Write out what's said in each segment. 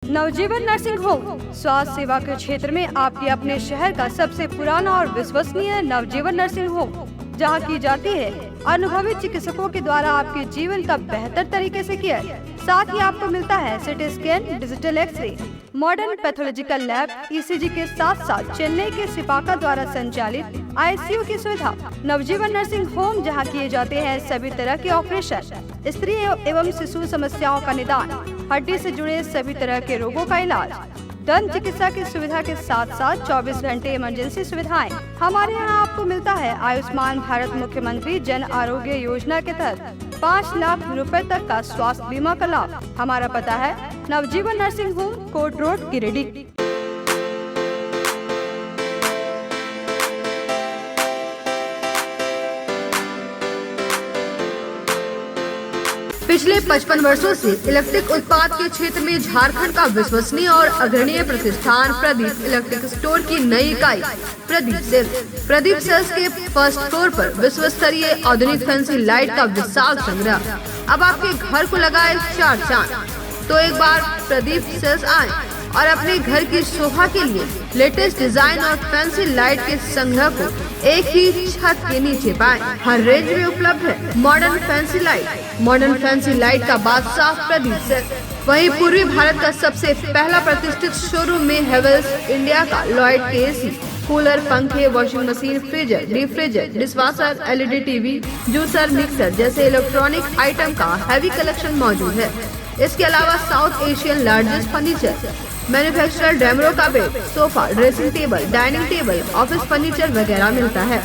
नवजीवन nursing home स्वास्थ्य सेवा के क्षेत्र में आपके अपने शहर का सबसे पुराना और विश्वसनीय नवजीवन नर्सिंग होम, जहां की जाती है अनुभवी चिकित्सकों के द्वारा आपके जीवन का बेहतर तरीके से केयर। साथ ही आपको मिलता है CT scan, digital x-ray, modern pathological lab, ECG के साथ साथ चेन्नई के सिपाका द्वारा संचालित ICU की सुविधा। नवजीवन नर्सिंग होम जहां किए जाते हैं सभी तरह के ऑपरेशन, स्त्री एवं शिशु समस्याओं का निदान, हड्डी से जुड़े सभी तरह के रोगों का इलाज, दंत चिकित्सा की सुविधा के साथ साथ 24 घंटे इमरजेंसी सुविधाएं। हमारे यहाँ आपको मिलता है आयुष्मान भारत मुख्यमंत्री जन आरोग्य योजना के तहत 5 लाख रुपए तक का स्वास्थ्य बीमा का लाभ। हमारा पता है Navjivan nursing home, court road, Giridih. पिछले 55 वर्षों से इलेक्ट्रिक उत्पाद के क्षेत्र में झारखंड का विश्वसनीय और अग्रणीय प्रतिष्ठान प्रदीप इलेक्ट्रिक स्टोर की नई इकाई प्रदीप सेल्स के फर्स्ट फ्लोर पर विश्व स्तरीय आधुनिक फैंसी लाइट का विशाल संग्रह। अब आपके घर को लगाए 4 चांद। तो एक बार प्रदीप सेल्स आए और अपने घर की शोभा के लिए लेटेस्ट डिजाइन और फैंसी लाइट के संग्रह को एक ही छत के नीचे पाएं। हर रेंज में उपलब्ध है मॉडर्न फैंसी लाइट का बादशाह प्रदीप सेल्स। वहीं पूर्वी भारत का सबसे पहला प्रतिष्ठित शोरूम में हेवेल्स इंडिया का लॉयड के AC, कूलर, पंखे, washing machine, freezer, deep freezer, dishwasher, LED TV, juicer, mixer जैसे इलेक्ट्रॉनिक आइटम का हैवी कलेक्शन मौजूद है। इसके अलावा South Asian largest furniture manufacturer Damro का bed, sofa, dressing table, dining table, office furniture वगैरह मिलता है।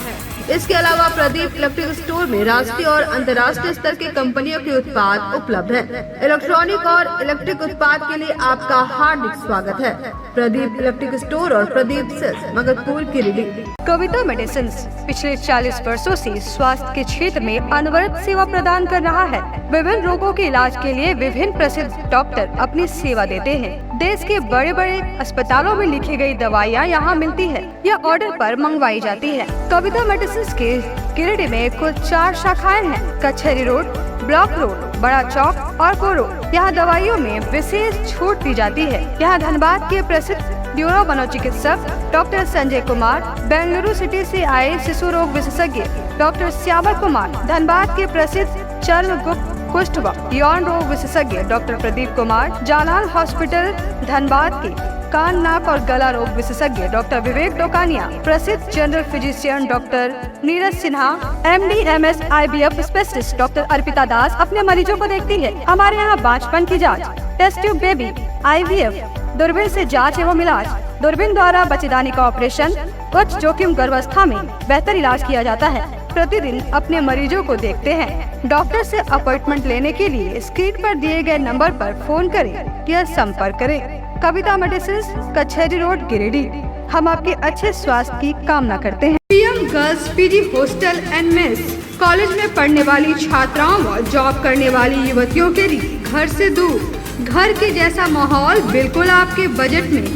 इसके अलावा प्रदीप इलेक्ट्रिक स्टोर में राष्ट्रीय और अंतर्राष्ट्रीय स्तर के कंपनियों के उत्पाद उपलब्ध हैं। इलेक्ट्रॉनिक और इलेक्ट्रिक उत्पाद के लिए आपका हार्दिक स्वागत है। प्रदीप इलेक्ट्रिक स्टोर और प्रदीप सेल्स, मगरपुर, गिरिडीह। कविता मेडिसिन्स पिछले 40 वर्षों से स्वास्थ्य के क्षेत्र में अनवरत सेवा प्रदान कर रहा है। विभिन्न रोगों के इलाज के लिए विभिन्न प्रसिद्ध डॉक्टर अपनी सेवा देते हैं। देश के बड़े बड़े अस्पतालों में लिखी गई दवाइयाँ यहाँ मिलती है या ऑर्डर पर मंगवाई जाती है। कविता मेडिसिन्स के गिरिडीह में कुल 4 शाखाएं हैं। कचहरी रोड, ब्लॉक रोड, बड़ा चौक और कोरो। यहाँ दवाइयों में विशेष छूट दी जाती है। यहाँ धनबाद के प्रसिद्ध न्यूरो मनोचिकित्सक डॉक्टर संजय कुमार, बेंगलुरु सिटी से आए शिशु रोग विशेषज्ञ डॉक्टर श्यामल कुमार, धनबाद के प्रसिद्ध चर्म, गुप्त, कुष्ठ व यौन रोग विशेषज्ञ डॉक्टर प्रदीप कुमार, जालान हॉस्पिटल धनबाद के कान, नाक और गला रोग विशेषज्ञ डॉक्टर विवेक डोकानिया, प्रसिद्ध general physician doctor Neeraj Sinha, MD MS IVF specialist doctor Arpita Das अपने मरीजों को देखती है। हमारे यहाँ बांझपन की जांच, टेस्ट ट्यूब बेबी, IVF, दूरबीन से जांच एवं इलाज, दूरबीन द्वारा बच्चेदानी का ऑपरेशन, उच्च जोखिम गर्भावस्था में बेहतर इलाज किया जाता है। प्रतिदिन अपने मरीजों को देखते हैं। डॉक्टर से अपॉइंटमेंट लेने के लिए स्क्रीन पर दिए गए नंबर पर फोन करें या संपर्क करें। कविता मेडिसिन्स, कचहरी रोड, गिरिडीह। हम आपके अच्छे स्वास्थ्य की कामना करते हैं। PM girls PG hostel and mess college में पढ़ने वाली छात्राओं व जॉब करने वाली युवतियों के लिए घर से दूर, घर के जैसा माहौल बिल्कुल आपके बजट में।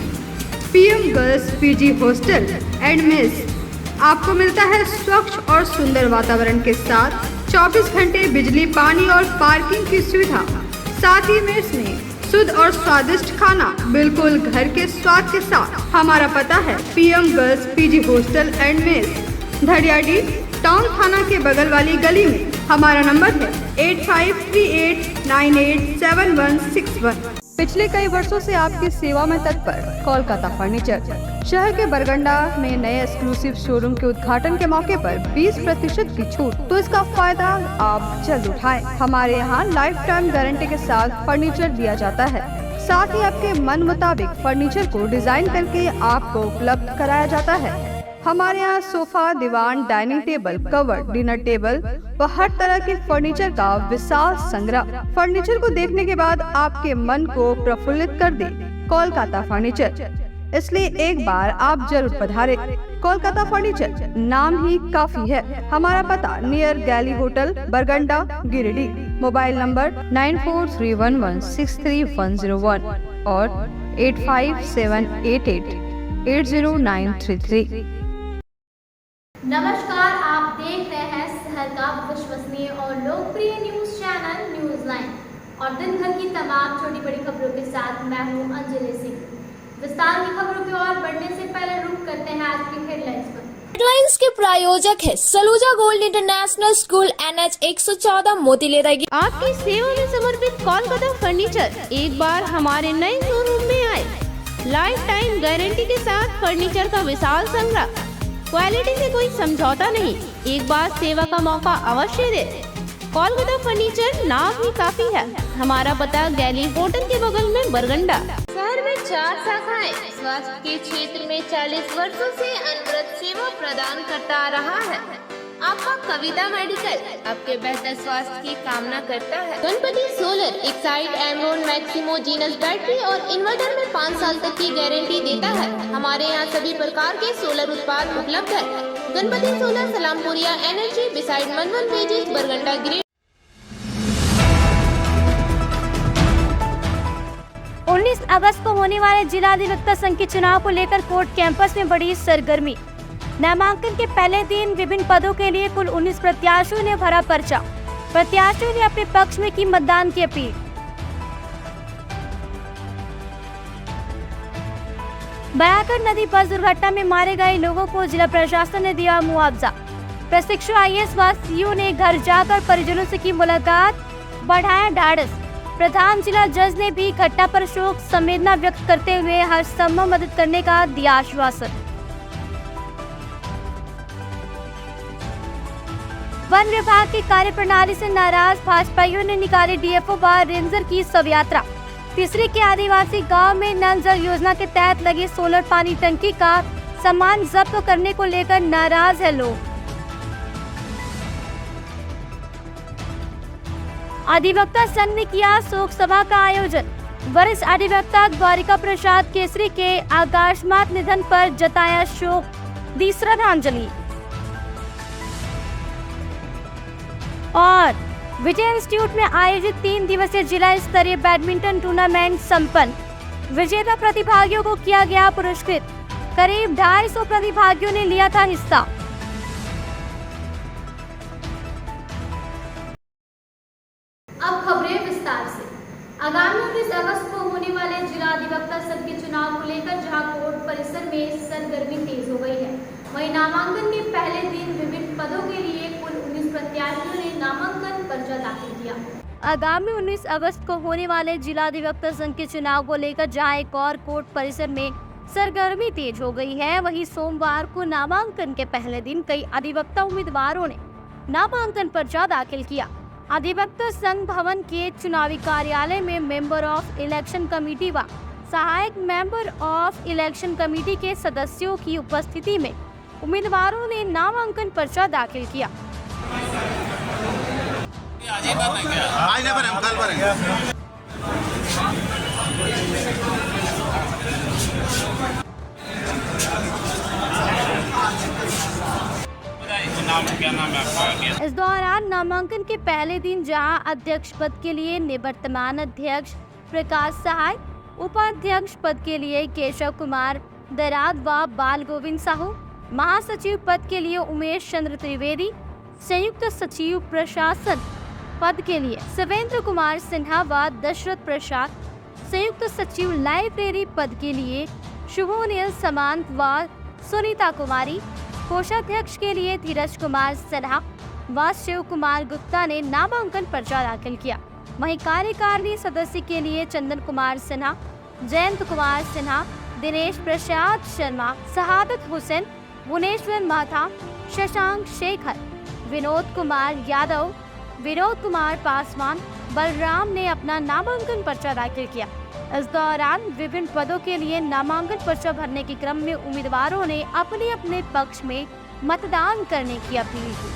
PM girls PG hostel and mess आपको मिलता है स्वच्छ और सुंदर वातावरण के साथ 24 घंटे बिजली, पानी और पार्किंग की सुविधा। साथ ही मेस में शुद्ध और स्वादिष्ट खाना बिल्कुल घर के स्वाद के साथ। हमारा पता है PM girls PG hostel and mess, धड़ियाडी टाउन थाना के बगल वाली गली में। हमारा नंबर है 8538987161। पिछले कई वर्षों से आपकी सेवा में तत्पर कोलकाता फर्नीचर। शहर के बरगंडा में नए एक्सक्लूसिव शोरूम के उद्घाटन के मौके पर 20% की छूट, तो इसका फायदा आप जल्द उठाएं। हमारे यहाँ लाइफ टाइम गारंटी के साथ फर्नीचर दिया जाता है। साथ ही आपके मन मुताबिक फर्नीचर को डिजाइन करके आपको उपलब्ध कराया जाता है। हमारे यहाँ सोफा, दीवान, dining table, cover, dinner table व हर तरह के फर्नीचर का विशाल संग्रह। फर्नीचर को देखने के बाद आपके मन को प्रफुल्लित कर दे कोलकाता फर्नीचर, इसलिए एक बार आप जरूर पधारें। कोलकाता फर्नीचर नाम ही काफी है। हमारा पता नियर गैली होटल, बरगंडा, गिरिडीह। मोबाइल नंबर 9431163101 और 8578880933। नमस्कार, आप देख रहे हैं शहर का विश्वसनीय और लोकप्रिय न्यूज चैनल न्यूज लाइन और दिन भर की तमाम छोटी बड़ी खबरों के साथ मैं हूँ अंजलि सिंह। विस्तार की खबरों की ओर बढ़ने से पहले रुक करते हैं आज की हेडलाइंस पर। हेडलाइंस के प्रायोजक है Saluja gold international school NH 114 मोतीलेरा। आपकी सेवा में समर्पित कोलकाता फर्नीचर एक बार हमारे नए शोरूम में आए। लाइफ टाइम गारंटी के साथ फर्नीचर का विशाल संग्रह, क्वालिटी से कोई समझौता नहीं। एक बार सेवा का मौका अवश्य दे। कोलकाता फर्नीचर नाम ही काफी है। हमारा पता गैली होटल के बगल में बरगंडा। शहर में 4 शाखाएं। स्वास्थ्य के क्षेत्र में 40 वर्षों से अनवरत सेवा प्रदान करता आ रहा है। आपका कविता मेडिकल आपके बेहतर स्वास्थ्य की कामना करता है। Ganpati solar Exide Amaron Maximo genus battery और इन्वर्टर में 5 साल तक की गारंटी देता है। हमारे यहाँ सभी प्रकार के सोलर उत्पाद उपलब्ध है। Ganpati solar Salampuria energy beside मनवन वेजिस बरगंडा ग्रेड। 19 अगस्त को होने वाले जिला अधिवक्ता संघ के चुनाव को लेकर कोर्ट कैंपस में बड़ी सरगर्मी। नामांकन के पहले दिन विभिन्न पदों के लिए कुल 19 प्रत्याशियों ने भरा पर्चा। प्रत्याशियों ने अपने पक्ष में की मतदान की अपील। बयाकर नदी बस दुर्घटना में मारे गए लोगों को जिला प्रशासन ने दिया मुआवजा। प्रशिक्षु IAS व CO ने घर जाकर परिजनों से की मुलाकात, बढ़ाया ढाढ़स। प्रधान जिला जज ने भी घटना पर शोक संवेदना व्यक्त करते हुए हर संभव मदद करने का दिया आश्वासन। वन विभाग की कार्यप्रणाली से नाराज भाजपाइयों ने निकाली DFO व रेंजर की शव यात्रा। तीसरी के आदिवासी गांव में नल जल योजना के तहत लगी सोलर पानी टंकी का सामान जब्त करने को लेकर नाराज है लोग। अधिवक्ता संघ ने किया शोक सभा का आयोजन। वरिष्ठ अधिवक्ता द्वारिका प्रसाद केसरी के आकस्मिक निधन पर जताया शोक, दी श्रद्धांजलि। और विजय इंस्टीट्यूट में आयोजित 3 दिवसीय जिला स्तरीय बैडमिंटन टूर्नामेंट संपन्न। विजेता प्रतिभागियों को किया गया पुरस्कृत। करीब 250 प्रतिभागियों ने लिया था हिस्सा। अब खबरें विस्तार से। आगामी 19 अगस्त को होने वाले जिला अधिवक्ता संघ के चुनाव को लेकर जहां कोर्ट परिसर में सरगर्मी तेज हो गई है, वहीं नामांकन के पहले दिन विभिन्न पदों के लिए कुल 19 प्रत्याशियों ने नामांकन पर्चा दाखिल किया। आगामी 19 अगस्त को होने वाले जिला अधिवक्ता संघ के चुनाव को लेकर जहां एक और कोर्ट परिसर में सरगर्मी तेज हो गई है, वहीं सोमवार को नामांकन के पहले दिन कई अधिवक्ता उम्मीदवारों ने नामांकन पर्चा दाखिल किया। अधिवक्ता संघ भवन के चुनावी कार्यालय में मेंबर ऑफ इलेक्शन कमेटी व सहायक मेंबर ऑफ इलेक्शन कमेटी के सदस्यों की उपस्थिति में उम्मीदवारों ने नामांकन पर्चा दाखिल किया। इस दौरान नामांकन के पहले दिन जहां अध्यक्ष पद के लिए निवर्तमान अध्यक्ष प्रकाश सहाय, उपाध्यक्ष पद के लिए केशव कुमार दराद व बाल गोविंद साहू, महासचिव पद के लिए उमेश चंद्र त्रिवेदी, संयुक्त सचिव प्रशासन पद के लिए शिवेंद्र कुमार सिन्हा व दशरथ प्रसाद, संयुक्त सचिव लाइब्रेरी पद के लिए शुभोनिल समांत व सुनीता कुमारी, कोषाध्यक्ष के लिए धीरज कुमार सिन्हा व शिव कुमार गुप्ता ने नामांकन पर्चा दाखिल किया। वहीं कार्यकारिणी सदस्य के लिए चंदन कुमार सिन्हा, जयंत कुमार सिन्हा, दिनेश प्रसाद शर्मा, शहादत हुसैन, भुवनेश्वर माथा, शशांक शेखर, विनोद कुमार यादव, विनोद कुमार पासवान, बलराम ने अपना नामांकन पर्चा दाखिल किया। इस दौरान विभिन्न पदों के लिए नामांकन पर्चा भरने के क्रम में उम्मीदवारों ने अपने अपने पक्ष में मतदान करने की अपील की।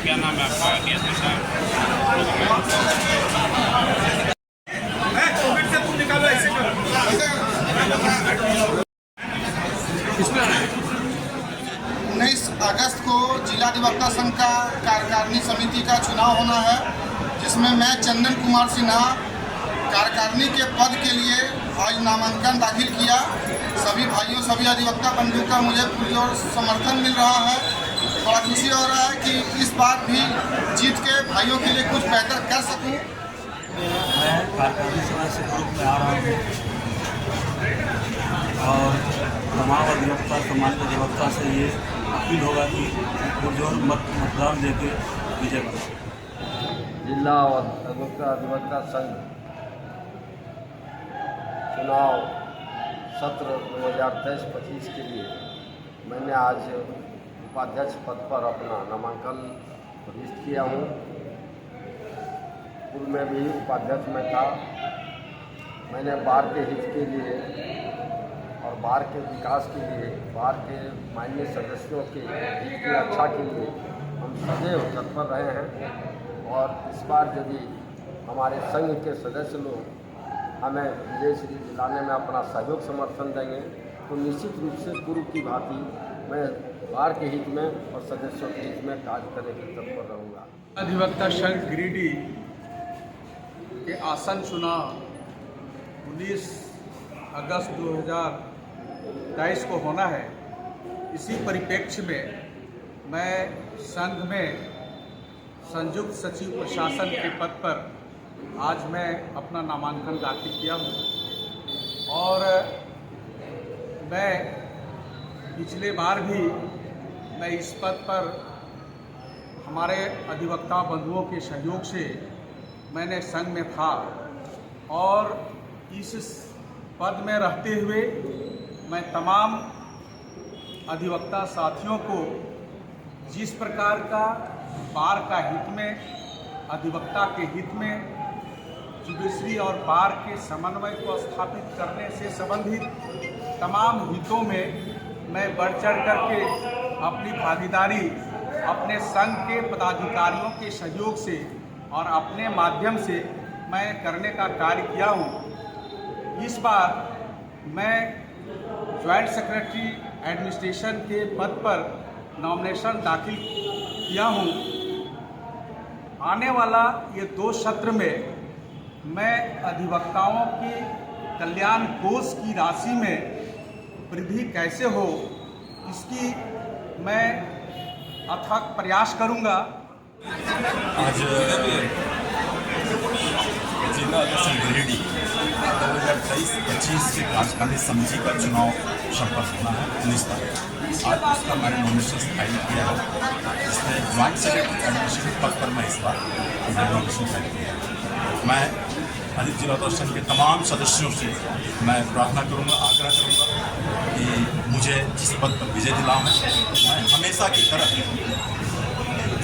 क्या नाम है आपका डीएसपी साहब? उन्नीस अगस्त को जिला अधिवक्ता संघ का कार्यकारिणी समिति का चुनाव होना है, जिसमें मैं चंदन कुमार सिन्हा कार्यकारिणी के पद के लिए आज नामांकन दाखिल किया। सभी भाइयों, सभी अधिवक्ता बंधुओं का मुझे पूरी ओर समर्थन मिल रहा है। बड़ा खुशी हो रहा है कि इस बार भी जीत के भाइयों के लिए कुछ बेहतर कर सकूं। मैं कार्यकारिणी सभा से ग्रुप में आ रहा हूँ और तमाम अधिवक्ता, सम्मानित अधिवक्ता से ये अपील होगा कि पुरजोर मतदान देके विजय बनाओ। जिला अधिवक्ता संघ चुनाव सत्र 2023-25 के लिए मैंने आज उपाध्यक्ष पद पर अपना नामांकन प्रविष्ट किया हूँ। पूर्व में भी उपाध्यक्ष में था। मैंने बार के हित के लिए और बार के विकास के लिए, बार के माननीय सदस्यों के हित की रक्षा के लिए हम सदैव तत्पर रहे हैं। और इस बार यदि हमारे संघ के सदस्य लोग हमें विजय श्री दिलाने में अपना सहयोग समर्थन देंगे तो निश्चित रूप से पूर्व की भांति मैं बार के हित में और सदस्यों के हित में कार्य करने के तत्पर रहूँगा। अधिवक्ता संघ गिरिडीह के आसन चुनाव 19 अगस्त 2023 को होना है। इसी परिप्रेक्ष्य में मैं संघ में संयुक्त सचिव प्रशासन के पद पर आज मैं अपना नामांकन दाखिल किया हूँ। और मैं पिछले बार भी मैं इस पद पर हमारे अधिवक्ता बंधुओं के सहयोग से मैंने संघ में था और इस पद में रहते हुए मैं तमाम अधिवक्ता साथियों को जिस प्रकार का बार का हित में, अधिवक्ता के हित में, जुडिशरी और बार के समन्वय को स्थापित करने से संबंधित तमाम हितों में मैं बढ़ चढ़ करके अपनी भागीदारी अपने संघ के पदाधिकारियों के सहयोग से और अपने माध्यम से मैं करने का कार्य किया हूँ। इस बार मैं ज्वाइंट सेक्रेटरी एडमिनिस्ट्रेशन के पद पर नॉमिनेशन दाखिल किया हूँ। आने वाला ये 2 सत्र में मैं अधिवक्ताओं के कल्याण कोष की राशि में वृद्धि कैसे हो, इसकी मैं अथक प्रयास करूंगा। आज जिला संघ गिरिडीह 2023-25 के कार्यकारिणी समिति का चुनाव संपन्न होना है 19 तारीख। आज उसका मैंने नॉमिनेशन फाइल किया है, जिसमें ज्वाइंट सेक्रेटरी एडमिनिस्ट्रेशन पद पर मैं इस बार नॉमिनेशन फाइल किया है। मैं अधिक जिला संघ के तमाम सदस्यों से मैं प्रार्थना करूंगा, आग्रह करूंगा कि मुझे जिस पद पर विजय दिलाएं। मैं हमेशा की तरह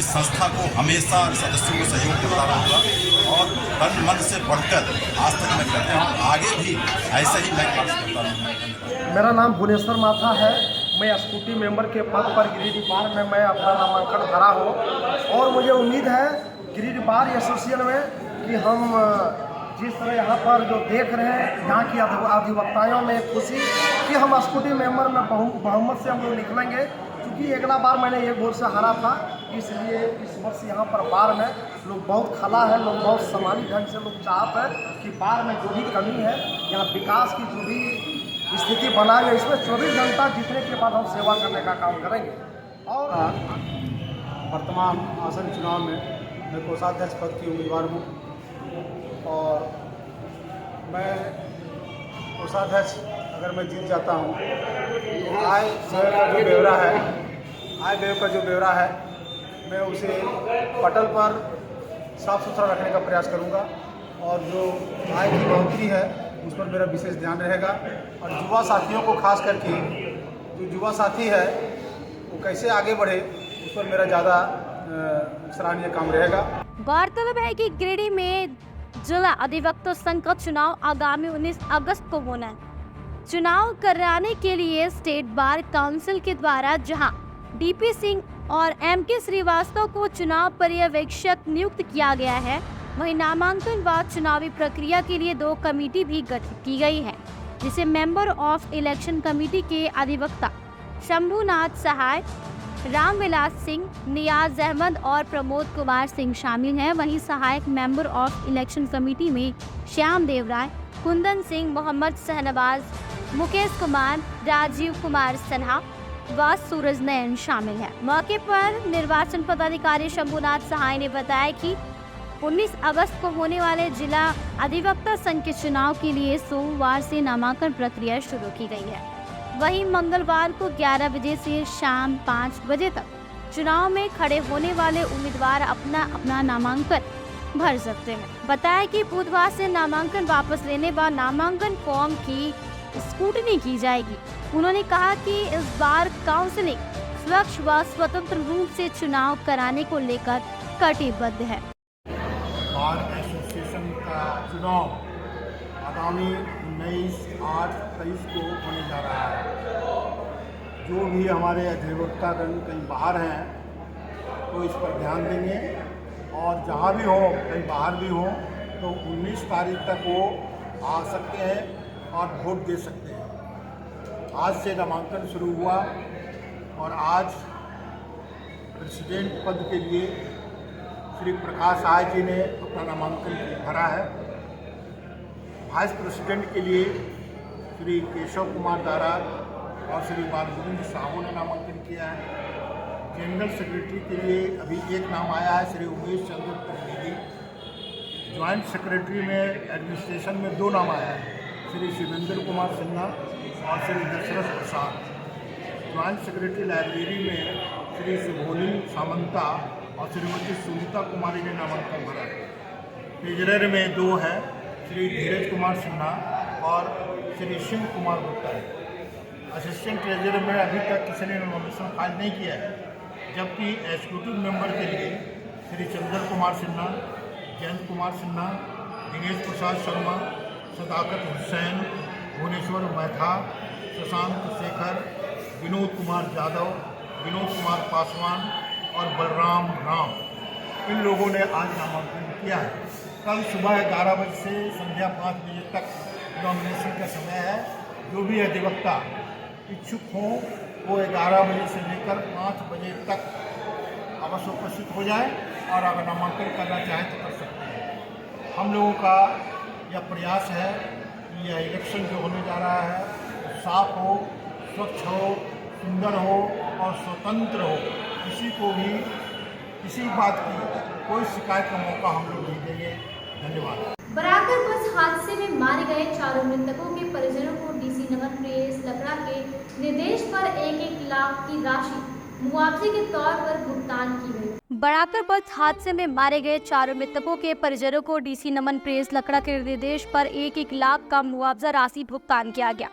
इस संस्था को हमेशा सदस्यों को सहयोग करता रहूँगा और तन मन से बढ़कर आज तक मैं करते हूँ, आगे भी ऐसा ही मैं कार्य करता रहूँगा। मेरा नाम भुवनेश्वर माथा है। मैं स्कूटी मेंबर के पद पर गिरिडीह बार में मैं अपना नामांकन भरा हूँ और मुझे उम्मीद है गिरिडीह बार एसोसिएशन में कि हम जिस तरह यहाँ पर जो देख रहे हैं, यहाँ की अधिवक्ताओं में खुशी कि हम स्कूटी मेंबर में बहुमत से हम लोग निकलेंगे। क्योंकि अगला बार मैंने एक वोट से हारा था, इसलिए इस वर्ष यहाँ पर बार में लोग बहुत खला है, लोग बहुत सामान्य ढंग से लोग चाहते हैं कि बार में जो भी कमी है, यहाँ विकास की जो भी स्थिति बनाएंगे, इसमें 24 घंटा जीतने के बाद हम सेवा करने का काम करेंगे। और वर्तमान आसन चुनाव में मैं कोषाध्यक्ष पद की उम्मीदवार हूँ और मैं कोषाध्यक्ष अगर मैं जीत जाता हूँ तो आय व्यय का जो ब्यौरा है, आय व्यय का जो ब्यौरा है, मैं उसे पटल पर साफ सुथरा रखने का प्रयास करूँगा और जो आय की बढ़ोतरी है उस पर मेरा विशेष ध्यान रहेगा। और युवा साथियों को खास करके जो युवा साथी है वो कैसे आगे बढ़े उस पर मेरा ज़्यादा सराहनीय काम रहेगा। गौरतलब है कि गिरिडीह में जिला अधिवक्ता संघ का चुनाव आगामी 19 अगस्त को होना है। चुनाव कराने के लिए स्टेट बार काउंसिल के द्वारा जहां डीपी सिंह और एमके श्रीवास्तव को चुनाव पर्यवेक्षक नियुक्त किया गया है, वहीं नामांकन बाद चुनावी प्रक्रिया के लिए 2 कमेटी भी गठित की गई है, जिसे मेंबर ऑफ इलेक्शन कमेटी के अधिवक्ता शंभुनाथ सहाय, रामविलास सिंह, नियाज अहमद और प्रमोद कुमार सिंह शामिल हैं। वहीं सहायक मेंबर ऑफ इलेक्शन कमेटी में श्याम देव राय, कुंदन सिंह, मोहम्मद शहनवाज, मुकेश कुमार, राजीव कुमार सिन्हा व सूरज नयन शामिल है। मौके पर निर्वाचन पदाधिकारी शंभुनाथ सहाय ने बताया कि 19 अगस्त को होने वाले जिला अधिवक्ता संघ के चुनाव के लिए सोमवार से नामांकन प्रक्रिया शुरू की गई है। वहीं मंगलवार को 11 बजे से शाम 5 बजे तक चुनाव में खड़े होने वाले उम्मीदवार अपना नामांकन भर सकते हैं। बताया कि बुधवार से नामांकन वापस लेने व नामांकन फॉर्म की स्क्रूटनी की जाएगी। उन्होंने कहा कि इस बार काउंसिलिंग स्वच्छ व स्वतंत्र रूप से चुनाव कराने को लेकर कटिबद्ध है। बार एसोसिएशन का चुनाव आगामी 19/8/23 को होने जा रहा है। जो भी हमारे अधिवक्तागण कहीं बाहर हैं तो इस पर ध्यान देंगे और जहाँ भी हो, कहीं बाहर भी हो, तो 19 तारीख तक वो आ सकते हैं और वोट दे सकते हैं। आज से नामांकन शुरू हुआ और आज प्रेसिडेंट पद के लिए श्री प्रकाश राय जी ने अपना नामांकन भरा है। वाइस प्रेसिडेंट के लिए श्री केशव कुमार दारा और श्री बालगोविंद साहू ने नामांकन किया है। जनरल सेक्रेटरी के लिए अभी एक नाम आया है, श्री उमेश चंद्र त्रिवेदी। ज्वाइंट सेक्रेटरी में एडमिनिस्ट्रेशन में 2 नाम आया है, श्री शिवेंद्र कुमार सिन्हा और श्री दशरथ प्रसाद। ज्वाइंट सेक्रेटरी लाइब्रेरी में श्री सुभोली सामंता और श्रीमती सुनीता कुमारी ने नामांकन भरा है। ट्रेजरर में 2 हैं, श्री धीरज कुमार सिन्हा और श्री शिव कुमार गुप्ता है। असिस्टेंट ट्रेजरर में अभी तक किसी ने नॉमिनेशन फाइल नहीं किया है, जबकि एग्जीक्यूटिव मेंबर के लिए श्री चंद्र कुमार सिन्हा, जयंत कुमार सिन्हा, दिनेश प्रसाद शर्मा, सदाकत हुसैन, भुवनेश्वर मैथा, शशांक शेखर, विनोद कुमार यादव, विनोद कुमार पासवान और बलराम राम, इन लोगों ने आज नामांकन किया है। कल सुबह 11 बजे से संध्या 5 बजे तक नॉमिनेशन का समय है। जो भी अधिवक्ता इच्छुक हों वो 11 बजे से लेकर 5 बजे तक अवश्य उपस्थित हो जाए और अगर नामांकन करना चाहें तो कर सकते हैं। हम लोगों का यह प्रयास है कि यह इलेक्शन जो होने जा रहा है साफ हो, स्वच्छ हो, सुंदर हो और स्वतंत्र हो। किसी को भी किसी बात की कोई शिकायत का मौका हम लोग नहीं देंगे। धन्यवाद। बराकर बस हादसे में मारे गए 4 मृतकों के परिजनों को डीसी नमन प्रेस लकड़ा के निर्देश पर 1-1 लाख की राशि मुआवजे के तौर पर भुगतान की गई। बराकर बस हादसे में मारे गए 4 मृतकों के परिजनों को डीसी नमन प्रेस लकड़ा के निर्देश पर 1-1 लाख का मुआवजा राशि भुगतान किया गया।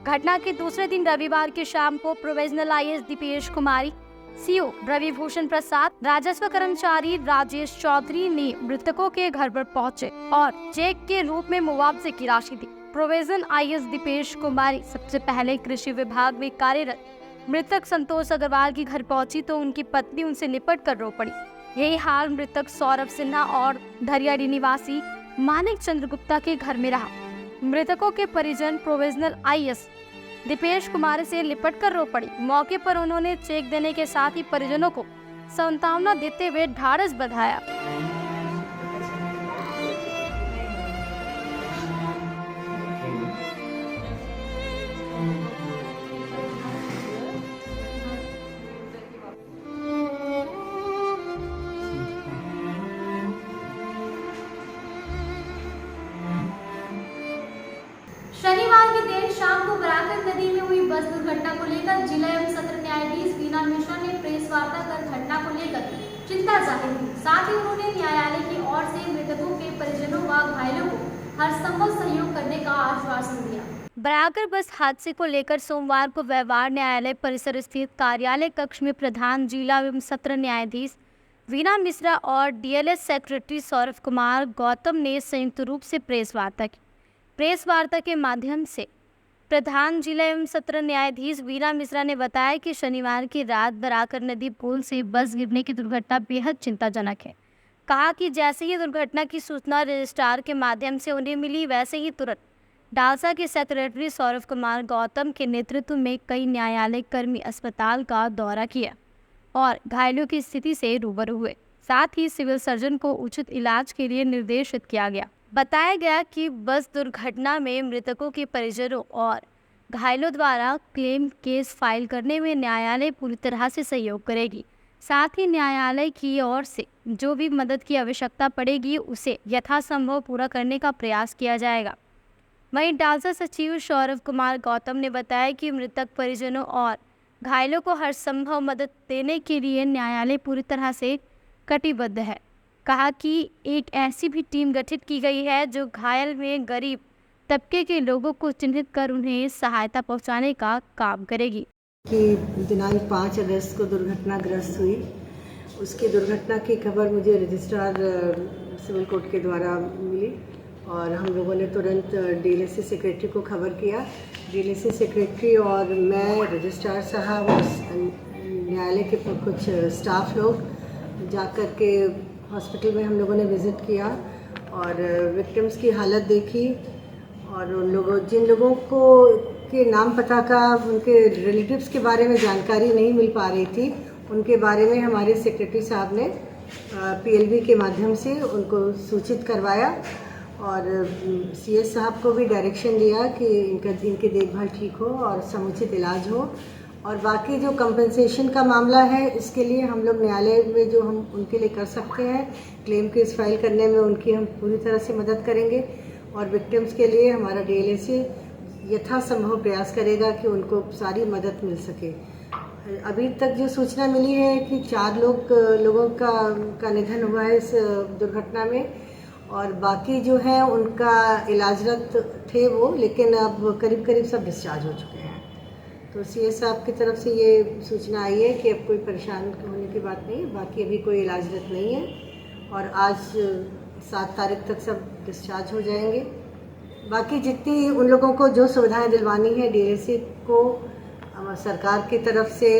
घटना के दूसरे दिन रविवार की शाम को प्रोविजनल आईएएस दीपेश कुमारी, सीओ रविभूषण प्रसाद, राजस्व कर्मचारी राजेश चौधरी ने मृतकों के घर पर पहुंचे और चेक के रूप में मुआवजे की राशि दी। प्रोविजनल आईएएस दीपेश कुमारी सबसे पहले कृषि विभाग में कार्यरत मृतक संतोष अग्रवाल के घर पहुंची तो उनकी पत्नी उनसे लिपट कर रो पड़ी। यही हाल मृतक सौरभ सिन्हा और धरियाडी निवासी मानिक चंद्र गुप्ता के घर में रहा। मृतकों के परिजन प्रोविजनल आईएएस दीपेश कुमार से लिपट कर रो पड़ी। मौके पर उन्होंने चेक देने के साथ ही परिजनों को सांत्वना देते हुए ढाढ़स बंधाया। शनिवार की देर शाम को बराकर नदी में हुई बस दुर्घटना को लेकर जिला एवं सत्र न्यायाधीश वीना मिश्रा ने प्रेस वार्ता कर घटना को लेकर चिंता जाहिर की। साथ ही उन्होंने न्यायालय की ओर से मृतकों के परिजनों व घायलों को हर संभव सहयोग करने का आश्वासन दिया। बराकर बस हादसे को लेकर सोमवार को व्यवहार न्यायालय परिसर स्थित कार्यालय कक्ष में प्रधान जिला एवं सत्र न्यायाधीश वीना मिश्रा और डीएलएस सेक्रेटरी सौरभ कुमार गौतम ने संयुक्त रूप से प्रेस वार्ता की। प्रेस वार्ता के माध्यम से प्रधान जिला एवं सत्र न्यायाधीश वीना मिश्रा ने बताया कि शनिवार की रात बराकर नदी पुल से बस गिरने की दुर्घटना बेहद चिंताजनक है। कहा कि जैसे ही दुर्घटना की सूचना रजिस्ट्रार के माध्यम से उन्हें मिली, वैसे ही तुरंत डालसा के सेक्रेटरी सौरभ कुमार गौतम के नेतृत्व में कई न्यायालय कर्मी अस्पताल का दौरा किया और घायलों की स्थिति से रूबरू हुए। साथ ही सिविल सर्जन को उचित इलाज के लिए निर्देशित किया गया। बताया गया कि बस दुर्घटना में मृतकों के परिजनों और घायलों द्वारा क्लेम केस फाइल करने में न्यायालय पूरी तरह से सहयोग करेगी। साथ ही न्यायालय की ओर से जो भी मदद की आवश्यकता पड़ेगी उसे यथासंभव पूरा करने का प्रयास किया जाएगा। वहीं डालसा सचिव सौरभ कुमार गौतम ने बताया कि मृतक परिजनों और घायलों को हर संभव मदद देने के लिए न्यायालय पूरी तरह से कटिबद्ध है। कहा कि एक ऐसी भी टीम गठित की गई है जो घायल में गरीब तबके के लोगों को चिन्हित कर उन्हें सहायता पहुंचाने का काम करेगी। कि दिनांक 5 अगस्त को दुर्घटनाग्रस्त हुई, उसकी दुर्घटना की खबर मुझे रजिस्ट्रार सिविल कोर्ट के द्वारा मिली और हम लोगों ने तुरंत डीएलएससी सेक्रेटरी को खबर किया। डीएलएससी सेक्रेटरी और मैं, रजिस्ट्रार साहब और न्यायालय के कुछ स्टाफ लोग जाकर के हॉस्पिटल में हम लोगों ने विज़िट किया और विक्टिम्स की हालत देखी और उन लोगों जिन लोगों को के नाम पता का उनके रिलेटिव्स के बारे में जानकारी नहीं मिल पा रही थी, उनके बारे में हमारे सेक्रेटरी साहब ने पीएलबी के माध्यम से उनको सूचित करवाया और सीएस साहब को भी डायरेक्शन दिया कि इनकी देखभाल ठीक हो और समुचित इलाज हो। और बाकी जो कंपनसेशन का मामला है, इसके लिए हम लोग न्यायालय में जो हम उनके लिए कर सकते हैं, क्लेम केस फाइल करने में उनकी हम पूरी तरह से मदद करेंगे और विक्टिम्स के लिए हमारा डीएलएससी यथासंभव प्रयास करेगा कि उनको सारी मदद मिल सके। अभी तक जो सूचना मिली है कि 4 लोगों का निधन हुआ है इस दुर्घटना में और बाकी जो है उनका इलाजरत थे वो, लेकिन अब करीब करीब सब डिस्चार्ज हो चुके हैं। तो सीएस साहब की तरफ से ये सूचना आई है कि अब कोई परेशान होने की बात नहीं है, बाकी अभी कोई इलाजरत नहीं है और आज 7 तारीख तक सब डिस्चार्ज हो जाएंगे। बाकी जितनी उन लोगों को जो सुविधाएं दिलवानी है डीएलएससी को सरकार की तरफ से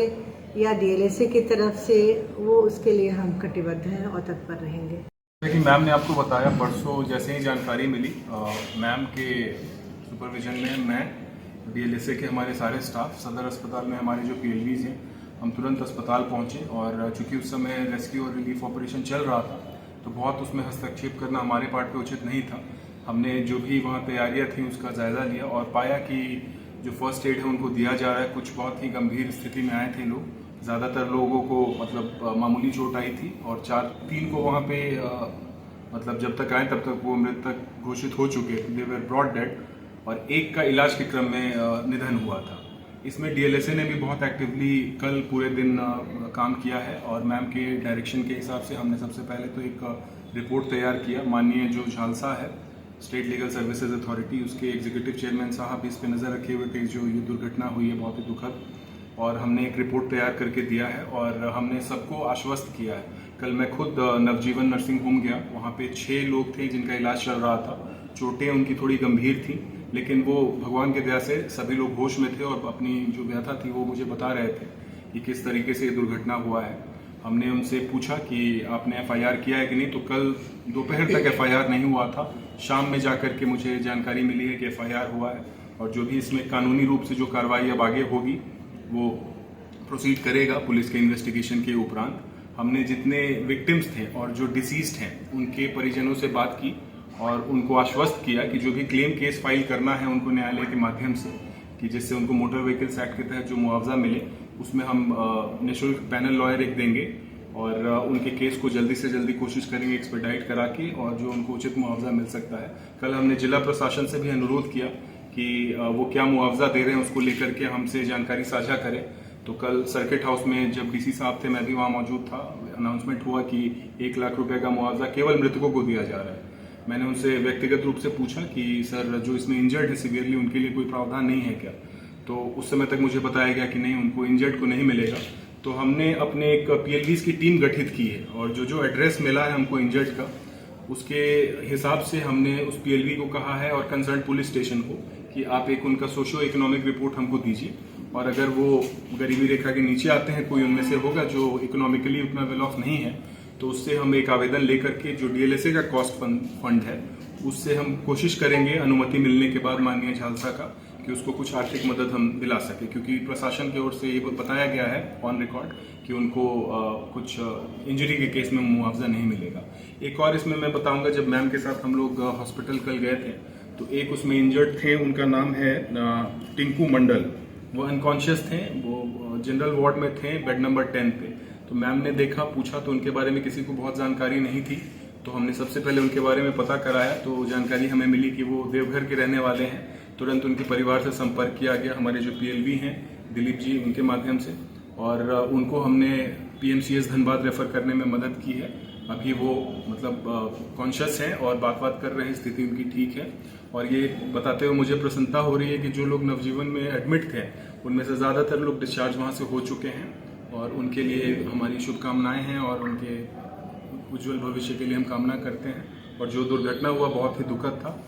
या डीएलएससी की तरफ से, वो उसके लिए हम कटिबद्ध हैं और तत्पर रहेंगे। देखिए, मैम ने आपको बताया, परसों जैसे ही जानकारी मिली मैम के सुपरविजन में मैं, डीएलएसए के हमारे सारे स्टाफ, सदर अस्पताल में हमारे जो पीएलवीज हैं, हम तुरंत अस्पताल पहुंचे और चूंकि उस समय रेस्क्यू और रिलीफ ऑपरेशन चल रहा था तो बहुत उसमें हस्तक्षेप करना हमारे पार्ट पे उचित नहीं था। हमने जो भी वहाँ तैयारियाँ थी उसका जायज़ा लिया और पाया कि जो फर्स्ट एड है उनको दिया जा रहा है। कुछ बहुत ही गंभीर स्थिति में आए थे लोग, ज़्यादातर लोगों को मतलब मामूली चोट आई थी और 3 को वहाँ पे मतलब जब तक आए तब तक वो मृतक घोषित हो चुके थे, दे वर ब्रॉट डेड, और एक का इलाज के क्रम में निधन हुआ था। इसमें डीएलएसए ने भी बहुत एक्टिवली कल पूरे दिन काम किया है और मैम के डायरेक्शन के हिसाब से हमने सबसे पहले तो एक रिपोर्ट तैयार किया। माननीय जो झालसा है स्टेट लीगल सर्विसेज अथॉरिटी, उसके एग्जीक्यूटिव चेयरमैन साहब इस पे नज़र रखे हुए थे। जो ये दुर्घटना हुई है बहुत ही दुखद, और हमने एक रिपोर्ट तैयार करके दिया है और हमने सबको आश्वस्त किया है। कल मैं खुद नवजीवन नर्सिंग होम गया, वहाँ पे 6 लोग थे जिनका इलाज चल रहा था। चोटें उनकी थोड़ी गंभीर थी, लेकिन वो भगवान के दया से सभी लोग होश में थे और अपनी जो व्यथा थी वो मुझे बता रहे थे कि किस तरीके से ये दुर्घटना हुआ है। हमने उनसे पूछा कि आपने एफआईआर किया है कि नहीं, तो कल दोपहर तक एफआईआर नहीं हुआ था। शाम में जाकर के मुझे जानकारी मिली है कि एफआईआर हुआ है और जो भी इसमें कानूनी रूप से जो कार्रवाई अब आगे होगी वो प्रोसीड करेगा पुलिस के इन्वेस्टिगेशन के उपरांत। हमने जितने विक्टिम्स थे और जो डिसीज्ड हैं उनके परिजनों से बात की और उनको आश्वस्त किया कि जो भी क्लेम केस फाइल करना है उनको न्यायालय के माध्यम से, कि जिससे उनको मोटर व्हीकल्स एक्ट के तहत जो मुआवजा मिले उसमें हम निःशुल्क पैनल लॉयर एक देंगे और उनके केस को जल्दी से जल्दी कोशिश करेंगे एक्सपेडाइट करा के और जो उनको उचित मुआवजा मिल सकता है। कल हमने जिला प्रशासन से भी अनुरोध किया कि वो क्या मुआवजा दे रहे हैं उसको लेकर के हमसे जानकारी साझा करें। तो कल सर्किट हाउस में जब डीसी साहब थे, मैं भी वहाँ मौजूद था, अनाउंसमेंट हुआ कि 1 लाख रुपए का मुआवजा केवल मृतकों को दिया जा रहा है। मैंने उनसे व्यक्तिगत रूप से पूछा कि सर जो इसमें इंजर्ड है सीवियरली उनके लिए कोई प्रावधान नहीं है क्या। तो उस समय तक मुझे बताया गया कि नहीं, उनको इंजर्ड को नहीं मिलेगा। तो हमने अपने एक PLVs की टीम गठित की है और जो एड्रेस मिला है हमको इंजर्ड का, उसके हिसाब से हमने उस PLV को कहा है और कंसर्न पुलिस स्टेशन को कि आप एक उनका सोशो इकोनॉमिक रिपोर्ट हमको दीजिए, और अगर वो गरीबी रेखा के नीचे आते हैं, कोई उनमें से होगा जो इकोनॉमिकली उतना वेल ऑफ नहीं है, तो उससे हम एक आवेदन लेकर के जो DLSA का कॉस्ट फंड है उससे हम कोशिश करेंगे अनुमति मिलने के बाद माननीय झालसा का कि उसको कुछ आर्थिक मदद हम दिला सके, क्योंकि प्रशासन की ओर से ये बताया गया है ऑन रिकॉर्ड कि उनको कुछ इंजरी के केस में मुआवजा नहीं मिलेगा। एक और इसमें मैं बताऊंगा, जब मैम के साथ हम लोग हॉस्पिटल कल गए थे तो एक उसमें इंजर्ड थे, उनका नाम है टिंकू मंडल। वो अनकॉन्शियस थे, वो जनरल वार्ड में थे, बेड नंबर 10 पे। तो मैम ने देखा, पूछा तो उनके बारे में किसी को बहुत जानकारी नहीं थी, तो हमने सबसे पहले उनके बारे में पता कराया। तो जानकारी हमें मिली कि वो देवघर के रहने वाले हैं। तुरंत उनके परिवार से संपर्क किया गया, हमारे जो PLV हैं दिलीप जी, उनके माध्यम से, और उनको हमने PMCS धनबाद रेफर करने में मदद की है। अभी वो मतलब कॉन्शियस हैं और बात कर रहे हैं, स्थिति उनकी ठीक है। और ये बताते हुए मुझे प्रसन्नता हो रही है कि जो लोग नवजीवन में एडमिट थे उनमें से ज़्यादातर लोग डिस्चार्ज वहाँ से हो चुके हैं, और उनके लिए हमारी शुभकामनाएं हैं और उनके उज्जवल भविष्य के लिए हम कामना करते हैं। और जो दुर्घटना हुआ बहुत ही दुखद था।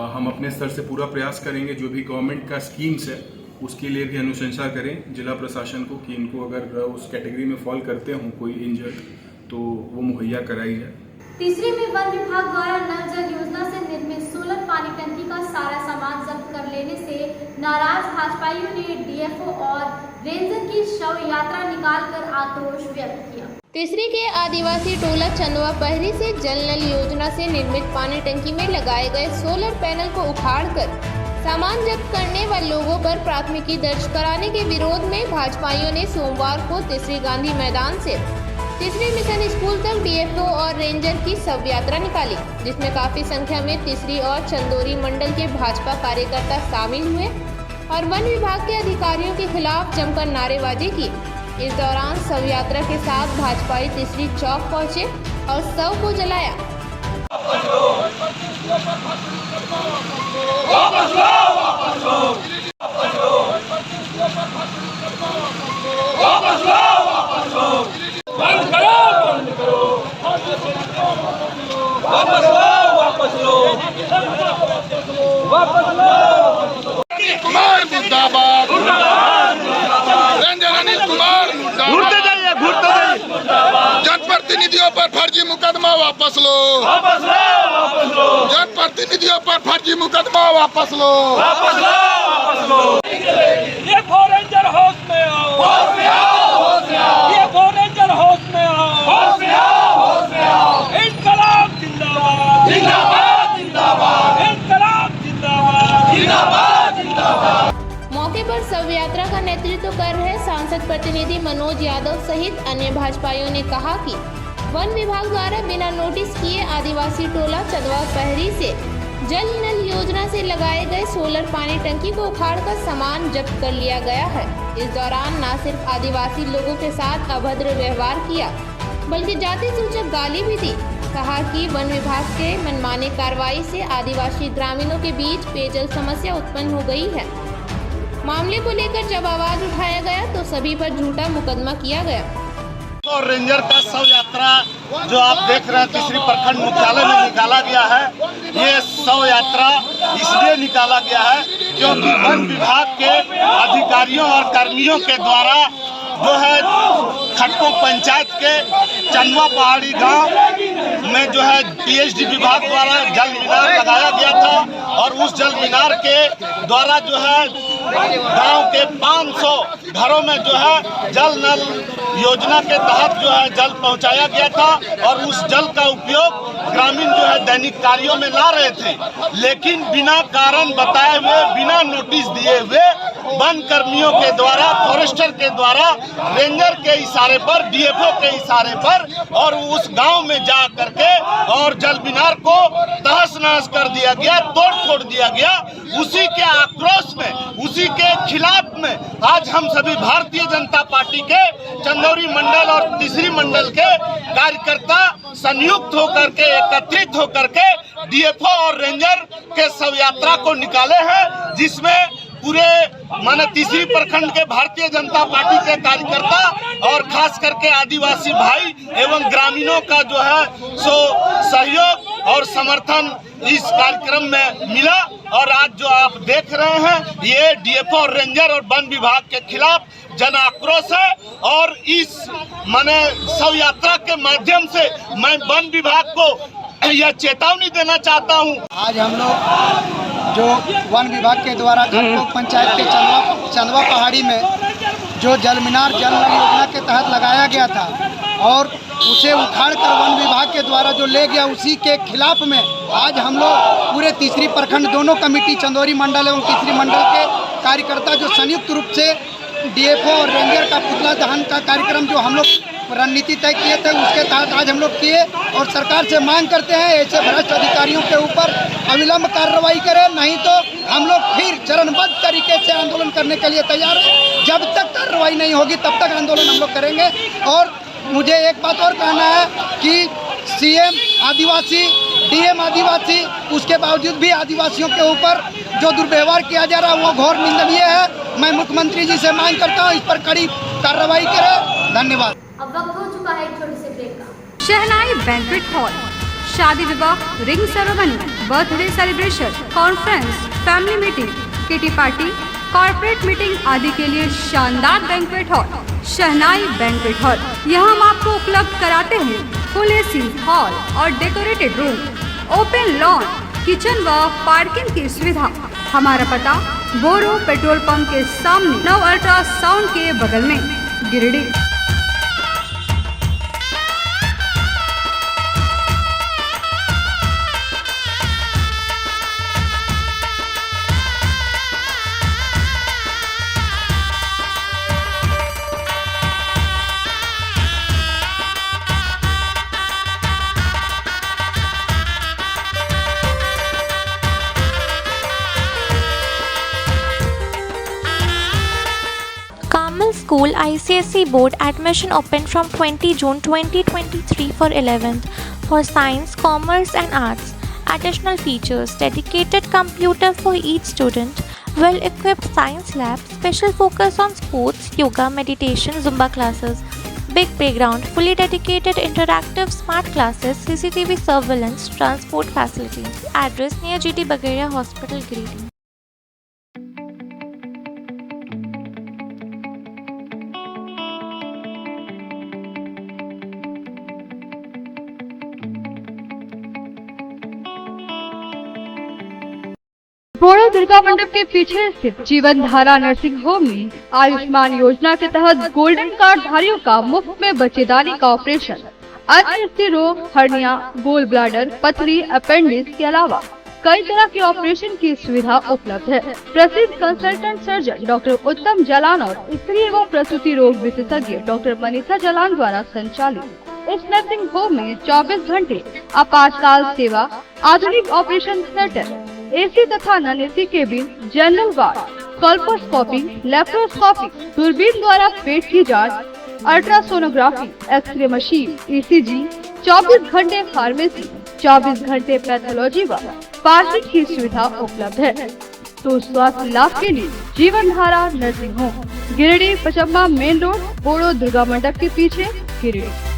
हम अपने स्तर से पूरा प्रयास करेंगे, जो भी गवर्नमेंट का स्कीम्स है उसके लिए भी अनुशंसा करें जिला प्रशासन को कि इनको अगर उस कैटेगरी में फॉल करते हों कोई इंजर्ड, तो वो मुहैया कराई जाए। तीसरी में वन विभाग द्वारा नल जल योजना से निर्मित सोलर पानी टंकी का सारा सामान जब्त कर लेने से नाराज भाजपाइयों ने DFO और रेंजर की शव यात्रा निकालकर आक्रोश व्यक्त किया। तीसरी के आदिवासी टोला चंदवा पहरी से जल नल योजना से निर्मित पानी टंकी में लगाए गए सोलर पैनल को उखाड़कर सामान जब्त करने वाले लोगों पर प्राथमिकी दर्ज कराने के विरोध में भाजपाइयों ने सोमवार को तीसरी गांधी मैदान से तीसरी मिशन स्कूल तक DFO और रेंजर की शव यात्रा निकाली, जिसमें काफी संख्या में तीसरी और चंदोरी मंडल के भाजपा कार्यकर्ता शामिल हुए और वन विभाग के अधिकारियों के खिलाफ जमकर नारेबाजी की। इस दौरान शव यात्रा के साथ भाजपाई तीसरी चौक पहुंचे और शव को जलाया। कुमार मुर्दाबाद, रेंजर अनिल कुमार मुर्दाबाद, जनप्रतिनिधियों पर फर्जी मुकदमा वापस लो, जनप्रतिनिधियों पर फर्जी मुकदमा वापस लो। ये फोरेंजर होश में आओ, ये फोरेंजर होश में आओ, इनकलाब जिंदाबाद, इनकलाब जिंदाबाद। मौके पर शव यात्रा का नेतृत्व कर रहे सांसद प्रतिनिधि मनोज यादव सहित अन्य भाजपाइयों ने कहा कि वन विभाग द्वारा बिना नोटिस किए आदिवासी टोला चंदवा पहरी से जल नल योजना से लगाए गए सोलर पानी टंकी को उखाड़कर सामान जब्त कर लिया गया है। इस दौरान न सिर्फ आदिवासी लोगों के साथ अभद्र व्यवहार किया, बल्कि जाति सूचक गाली भी दी। कहा कि वन विभाग के मनमाने कार्रवाई से आदिवासी ग्रामीणों के बीच पेयजल समस्या उत्पन्न हो गई है। मामले को लेकर जब आवाज उठाया गया तो सभी पर झूठा मुकदमा किया गया। और रेंजर का शव यात्रा जो आप देख रहे हैं तीसरी प्रखंड मुख्यालय में निकाला गया है। ये शव यात्रा इसलिए निकाला गया है क्योंकि वन विभाग के अधिकारियों और कर्मियों के द्वारा जो है खटको पंचायत के चंदवा पहाड़ी गांव में जो है PHD विभाग द्वारा जल मीनार लगाया गया था और उस जल मीनार के द्वारा जो है गांव के 500 घरों में जो है जल नल योजना के तहत जो है जल पहुंचाया गया था और उस जल का उपयोग ग्रामीण जो है दैनिक कार्यों में ला रहे थे, लेकिन बिना कारण बताए हुए, बिना नोटिस दिए हुए वन कर्मियों के द्वारा, फॉरेस्टर के द्वारा रेंजर के इशारे इशारे पर, डीएफओ के इशारे पर, और उस गांव में जा करके और जल मीनार को तहस नहस कर दिया गया, तोड़ फोड़ दिया गया। उसी के आक्रोश में, उसी के खिलाफ में आज हम सभी भारतीय जनता पार्टी के चंदौरी मंडल और तीसरी मंडल के कार्यकर्ता संयुक्त होकर के, एकत्रित होकर के डीएफओ और रेंजर के शव यात्रा को निकाले हैं, जिसमें पूरे माने तीसरी प्रखंड के भारतीय जनता पार्टी के कार्यकर्ता और खास करके आदिवासी भाई एवं ग्रामीणों का जो है सो सहयोग और समर्थन इस कार्यक्रम में मिला। और आज जो आप देख रहे हैं ये डीएफओ और रेंजर और वन विभाग के खिलाफ जन आक्रोश है। और इस माने शव यात्रा के माध्यम से मैं वन विभाग को यह चेतावनी देना चाहता हूं। आज हम लोग जो वन विभाग के द्वारा घाटकोट पंचायत के चंदवा पहाड़ी में जो जल मीनार जल नल योजना के तहत लगाया गया था और उसे उखाड़कर वन विभाग के द्वारा जो ले गया, उसी के खिलाफ में आज हम लोग पूरे तीसरी प्रखंड दोनों कमेटी चंदौरी मंडल एवं तीसरी मंडल के कार्यकर्ता जो संयुक्त रूप से डीएफओ और रेंजर का पुतला दहन का कार्यक्रम जो हम लोग रणनीति तय किए थे, उसके तहत आज हम लोग किए और सरकार से मांग करते हैं ऐसे भ्रष्ट अधिकारियों के ऊपर अविलंब कार्रवाई करें, नहीं तो हम लोग फिर चरणबद्ध तरीके से आंदोलन करने के लिए तैयार हैं। जब तक कार्रवाई नहीं होगी तब तक आंदोलन हम लोग करेंगे। और मुझे एक बात और कहना है कि सीएम आदिवासी, डीएम आदिवासी, उसके बावजूद भी आदिवासियों के ऊपर जो दुर्व्यवहार किया जा रहा है वो घोर निंदनीय है। मैं मुख्यमंत्री जी से मांग करता हूँ इस पर कड़ी कार्रवाई करें। धन्यवाद। अब वक्त हो चुका है एक छोटे से ब्रेक का। शहनाई बैंक्वेट हॉल, शादी विवाह, ring ceremony, birthday celebration, conference, family meeting, kitty party, corporate meeting आदि के लिए शानदार बैंक्वेट हॉल शहनाई बैंक्वेट हॉल। यहाँ हम आपको उपलब्ध कराते हैं फुल एसी हॉल और decorated room, open lawn, kitchen व पार्किंग की सुविधा। हमारा पता बोरो पेट्रोल पंप के सामने, नव अल्ट्रासाउंड के बगल में, Giridih. Carmel School ICSE Board admission open from 20 June 2023 for 11th for Science, Commerce and Arts. Additional features: dedicated computer for each student, well-equipped science lab, special focus on sports, yoga, meditation, Zumba classes, big playground, fully dedicated interactive smart classes, CCTV surveillance, transport facilities. Address near GT Bagheria Hospital, Giridih. बोरो दुर्गा मंडप के पीछे स्थित जीवन Dhara nursing home में आयुष्मान योजना के तहत golden card धारियों का मुफ्त में बच्चेदानी का ऑपरेशन, अन्य स्थिर रोग, हर्निया, गोल ब्लाडर, पथरी, अपेंडिक्स के अलावा कई तरह के ऑपरेशन की सुविधा उपलब्ध है। प्रसिद्ध कंसल्टेंट सर्जन डॉक्टर उत्तम जलान और स्त्री एवं प्रसूति रोग विशेषज्ञ डॉक्टर मनीषा जलान द्वारा संचालित इस नर्सिंग होम में 24 घंटे आपातकाल सेवा, आधुनिक ऑपरेशन थिएटर, एसी तथा non AC cabin, general ward, colposcopy, laparoscopy, दूरबीन द्वारा पेट की जांच, अल्ट्रासोनोग्राफी, एक्सरे मशीन, ईसीजी, 24 घंटे फार्मेसी, 24 घंटे पैथोलॉजी व पार्किंग की सुविधा उपलब्ध है। तो स्वास्थ्य लाभ के लिए Jeevan Dhara nursing home, Giridih Pachamba main road, Boro Durga Mandap के पीछे, गिरिडीह।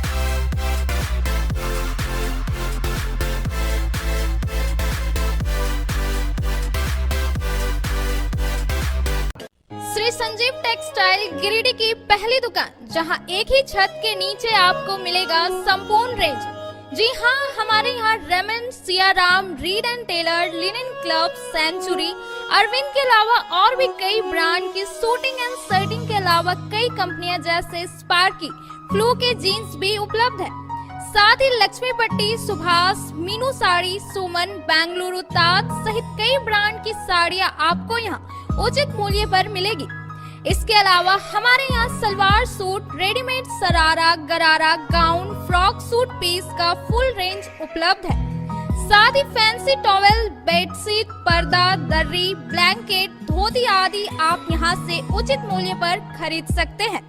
श्री संजीव टेक्सटाइल गिरिडीह की पहली दुकान, जहां एक ही छत के नीचे आपको मिलेगा संपूर्ण रेंज। जी हां, हमारे यहाँ Raymond, Siyaram, Reid and Taylor, Linen Club, Century, Arvind के अलावा और भी कई ब्रांड की सूटिंग एंड शर्टिंग के अलावा कई कंपनियां जैसे स्पार्की, फ्लू के जीन्स भी उपलब्ध है। साथ ही लक्ष्मी पट्टी, सुभाष, मीनू साड़ी, सुमन, बेंगलुरु ताज सहित कई ब्रांड की साड़ियां आपको यहाँ उचित मूल्य पर मिलेगी। इसके अलावा हमारे यहाँ सलवार सूट, रेडीमेड सरारा, गरारा, गाउन, फ्रॉक सूट पीस का फुल रेंज उपलब्ध है। साथ ही फैंसी टॉवेल, बेडशीट, पर्दा, दर्री, ब्लैंकेट, धोती आदि आप यहाँ से उचित मूल्य पर खरीद सकते हैं।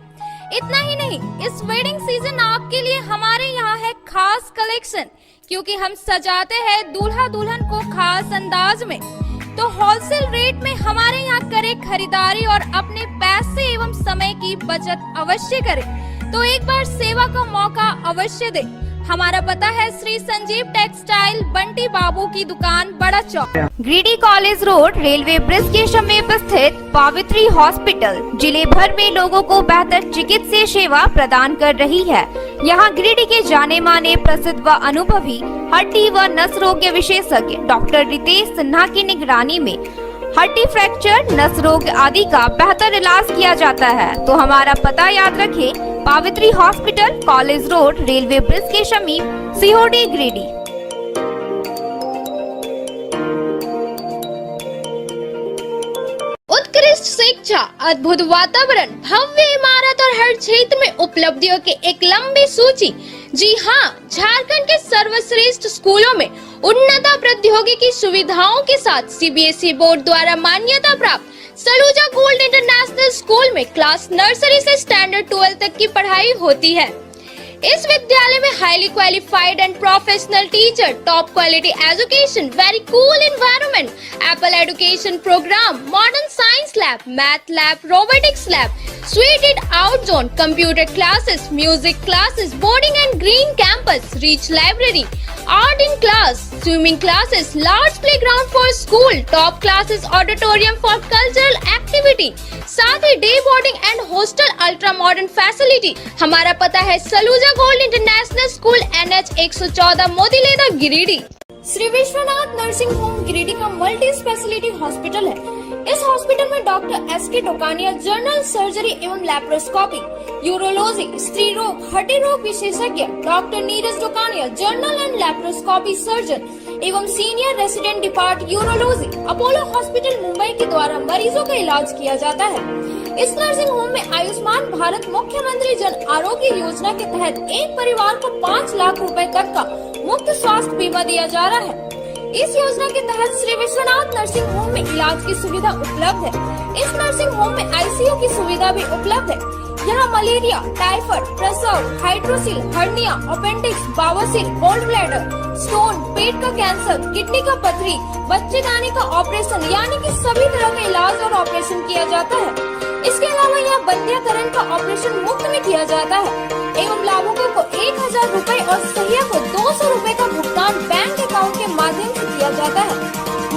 इतना ही नहीं, इस वेडिंग सीजन आपके लिए हमारे यहाँ है खास कलेक्शन, क्योंकि हम सजाते हैं दूल्हा दुल्हन को खास अंदाज में। तो होलसेल रेट में हमारे यहाँ करें खरीदारी और अपने पैसे एवं समय की बचत अवश्य करें। तो एक बार सेवा का मौका अवश्य दें। हमारा पता है श्री संजीव टेक्सटाइल, बंटी बाबू की दुकान, Bada Chowk, Giridih college road, railway bridge के समीप स्थित पावित्री हॉस्पिटल जिले भर में लोगों को बेहतर चिकित्सीय सेवा प्रदान कर रही है। यहाँ गिरिडीह के जाने माने, प्रसिद्ध व अनुभवी हड्डी व नस रोग विशेषज्ञ डॉक्टर रितेश सिन्हा की निगरानी में हड्डी फ्रैक्चर, नस रोग आदि का बेहतर इलाज किया जाता है। तो हमारा पता याद रखें, Pavitri hospital, college road, railway bridge के समीप, सीहोडी, गिरिडीह। उत्कृष्ट शिक्षा, अद्भुत वातावरण, भव्य इमारत और हर क्षेत्र में उपलब्धियों की एक लंबी सूची। जी हाँ, झारखंड के सर्वश्रेष्ठ स्कूलों में उन्नत प्रौद्योगिकी सुविधाओं के साथ सीबीएसई बोर्ड द्वारा मान्यता प्राप्त सलूजा गोल्ड इंटरनेशनल स्कूल में क्लास नर्सरी से स्टैंडर्ड 12 तक की पढ़ाई होती है। इस विद्यालय में highly qualified and professional teacher, top quality education, very cool environment, Apple education program, modern science lab, math lab, robotics lab, suited out zone, computer classes, music classes, boarding and green campus, rich library, art in class, swimming classes, large playground for school, top classes, auditorium for cultural activity, साथ ही day boarding and hostel ultra modern facility. हमारा पता है Saluja gold international school, NH 114, Motileda, Giridih. Shri Vishwanath nursing home Giridih का multi speciality hospital है। इस hospital में doctor SK Tokania general surgery एवं लैप्रोस्कोपी, यूरोलॉजी, स्त्री रोग, हड्डी रोग विशेषज्ञ, doctor Neeraj Tokania general and laparoscopy surgeon एवं senior resident depart urology, Apollo hospital Mumbai के द्वारा मरीजों का इलाज किया जाता है। इस नर्सिंग होम में आयुष्मान भारत मुख्यमंत्री जन आरोग्य योजना के तहत एक परिवार को 5 लाख रुपए तक का मुफ्त स्वास्थ्य बीमा दिया जा रहा है। इस योजना के तहत श्री विश्वनाथ नर्सिंग होम में इलाज की सुविधा उपलब्ध है। इस नर्सिंग होम में ICU की सुविधा भी उपलब्ध है। यहाँ मलेरिया, टाइफाइड, प्रसव, हाइड्रोसिल, हर्निया, अपेंडिक्स, बवासीर, गोल्ड ब्लैडर, स्टोन, पेट का कैंसर, किडनी का पथरी, बच्चेदानी का ऑपरेशन यानी कि सभी तरह का इलाज और ऑपरेशन किया जाता है। इसके अलावा यहाँ बंध्याकरण का ऑपरेशन मुफ्त में किया जाता है एवं लाभुकों को 1000 रुपए और सहिया को 200 रुपए का भुगतान बैंक अकाउंट के माध्यम से किया जाता है।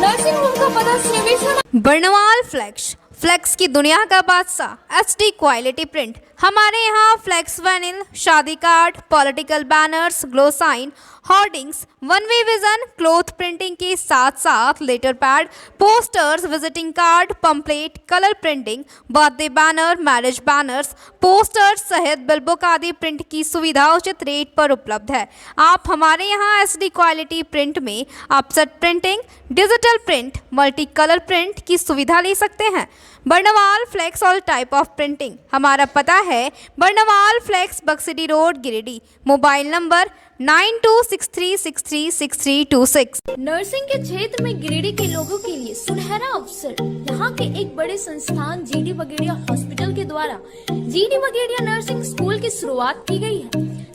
नर्सिंग होम का पता श्री विश्वनाथ। बर्नवाल फ्लेक्स, फ्लेक्स की दुनिया का बादशाह, HD क्वालिटी प्रिंट। हमारे यहाँ फ्लेक्स वैनिल, शादी card, political banners, glow sign, hoardings, one way vision, cloth printing के साथ साथ letter pad, posters, visiting card, pamphlet, colour printing, birthday banner, marriage banners, posters सहित बिलबुक आदि प्रिंट की सुविधा उचित रेट पर उपलब्ध है। आप हमारे यहाँ SD क्वालिटी प्रिंट में offset printing, digital print, multi colour print की सुविधा ले सकते हैं। Barnwal flex all type of printing. हमारा पता है Barnwal flex, Baksidih road, Giridih. Mobile number 9263636326। Nursing के क्षेत्र में गिरिडीह के लोगों के लिए सुनहरा अवसर। यहाँ के एक बड़े संस्थान GD बगेड़िया हॉस्पिटल के द्वारा GD बगेड़िया नर्सिंग स्कूल की शुरुआत की गई है।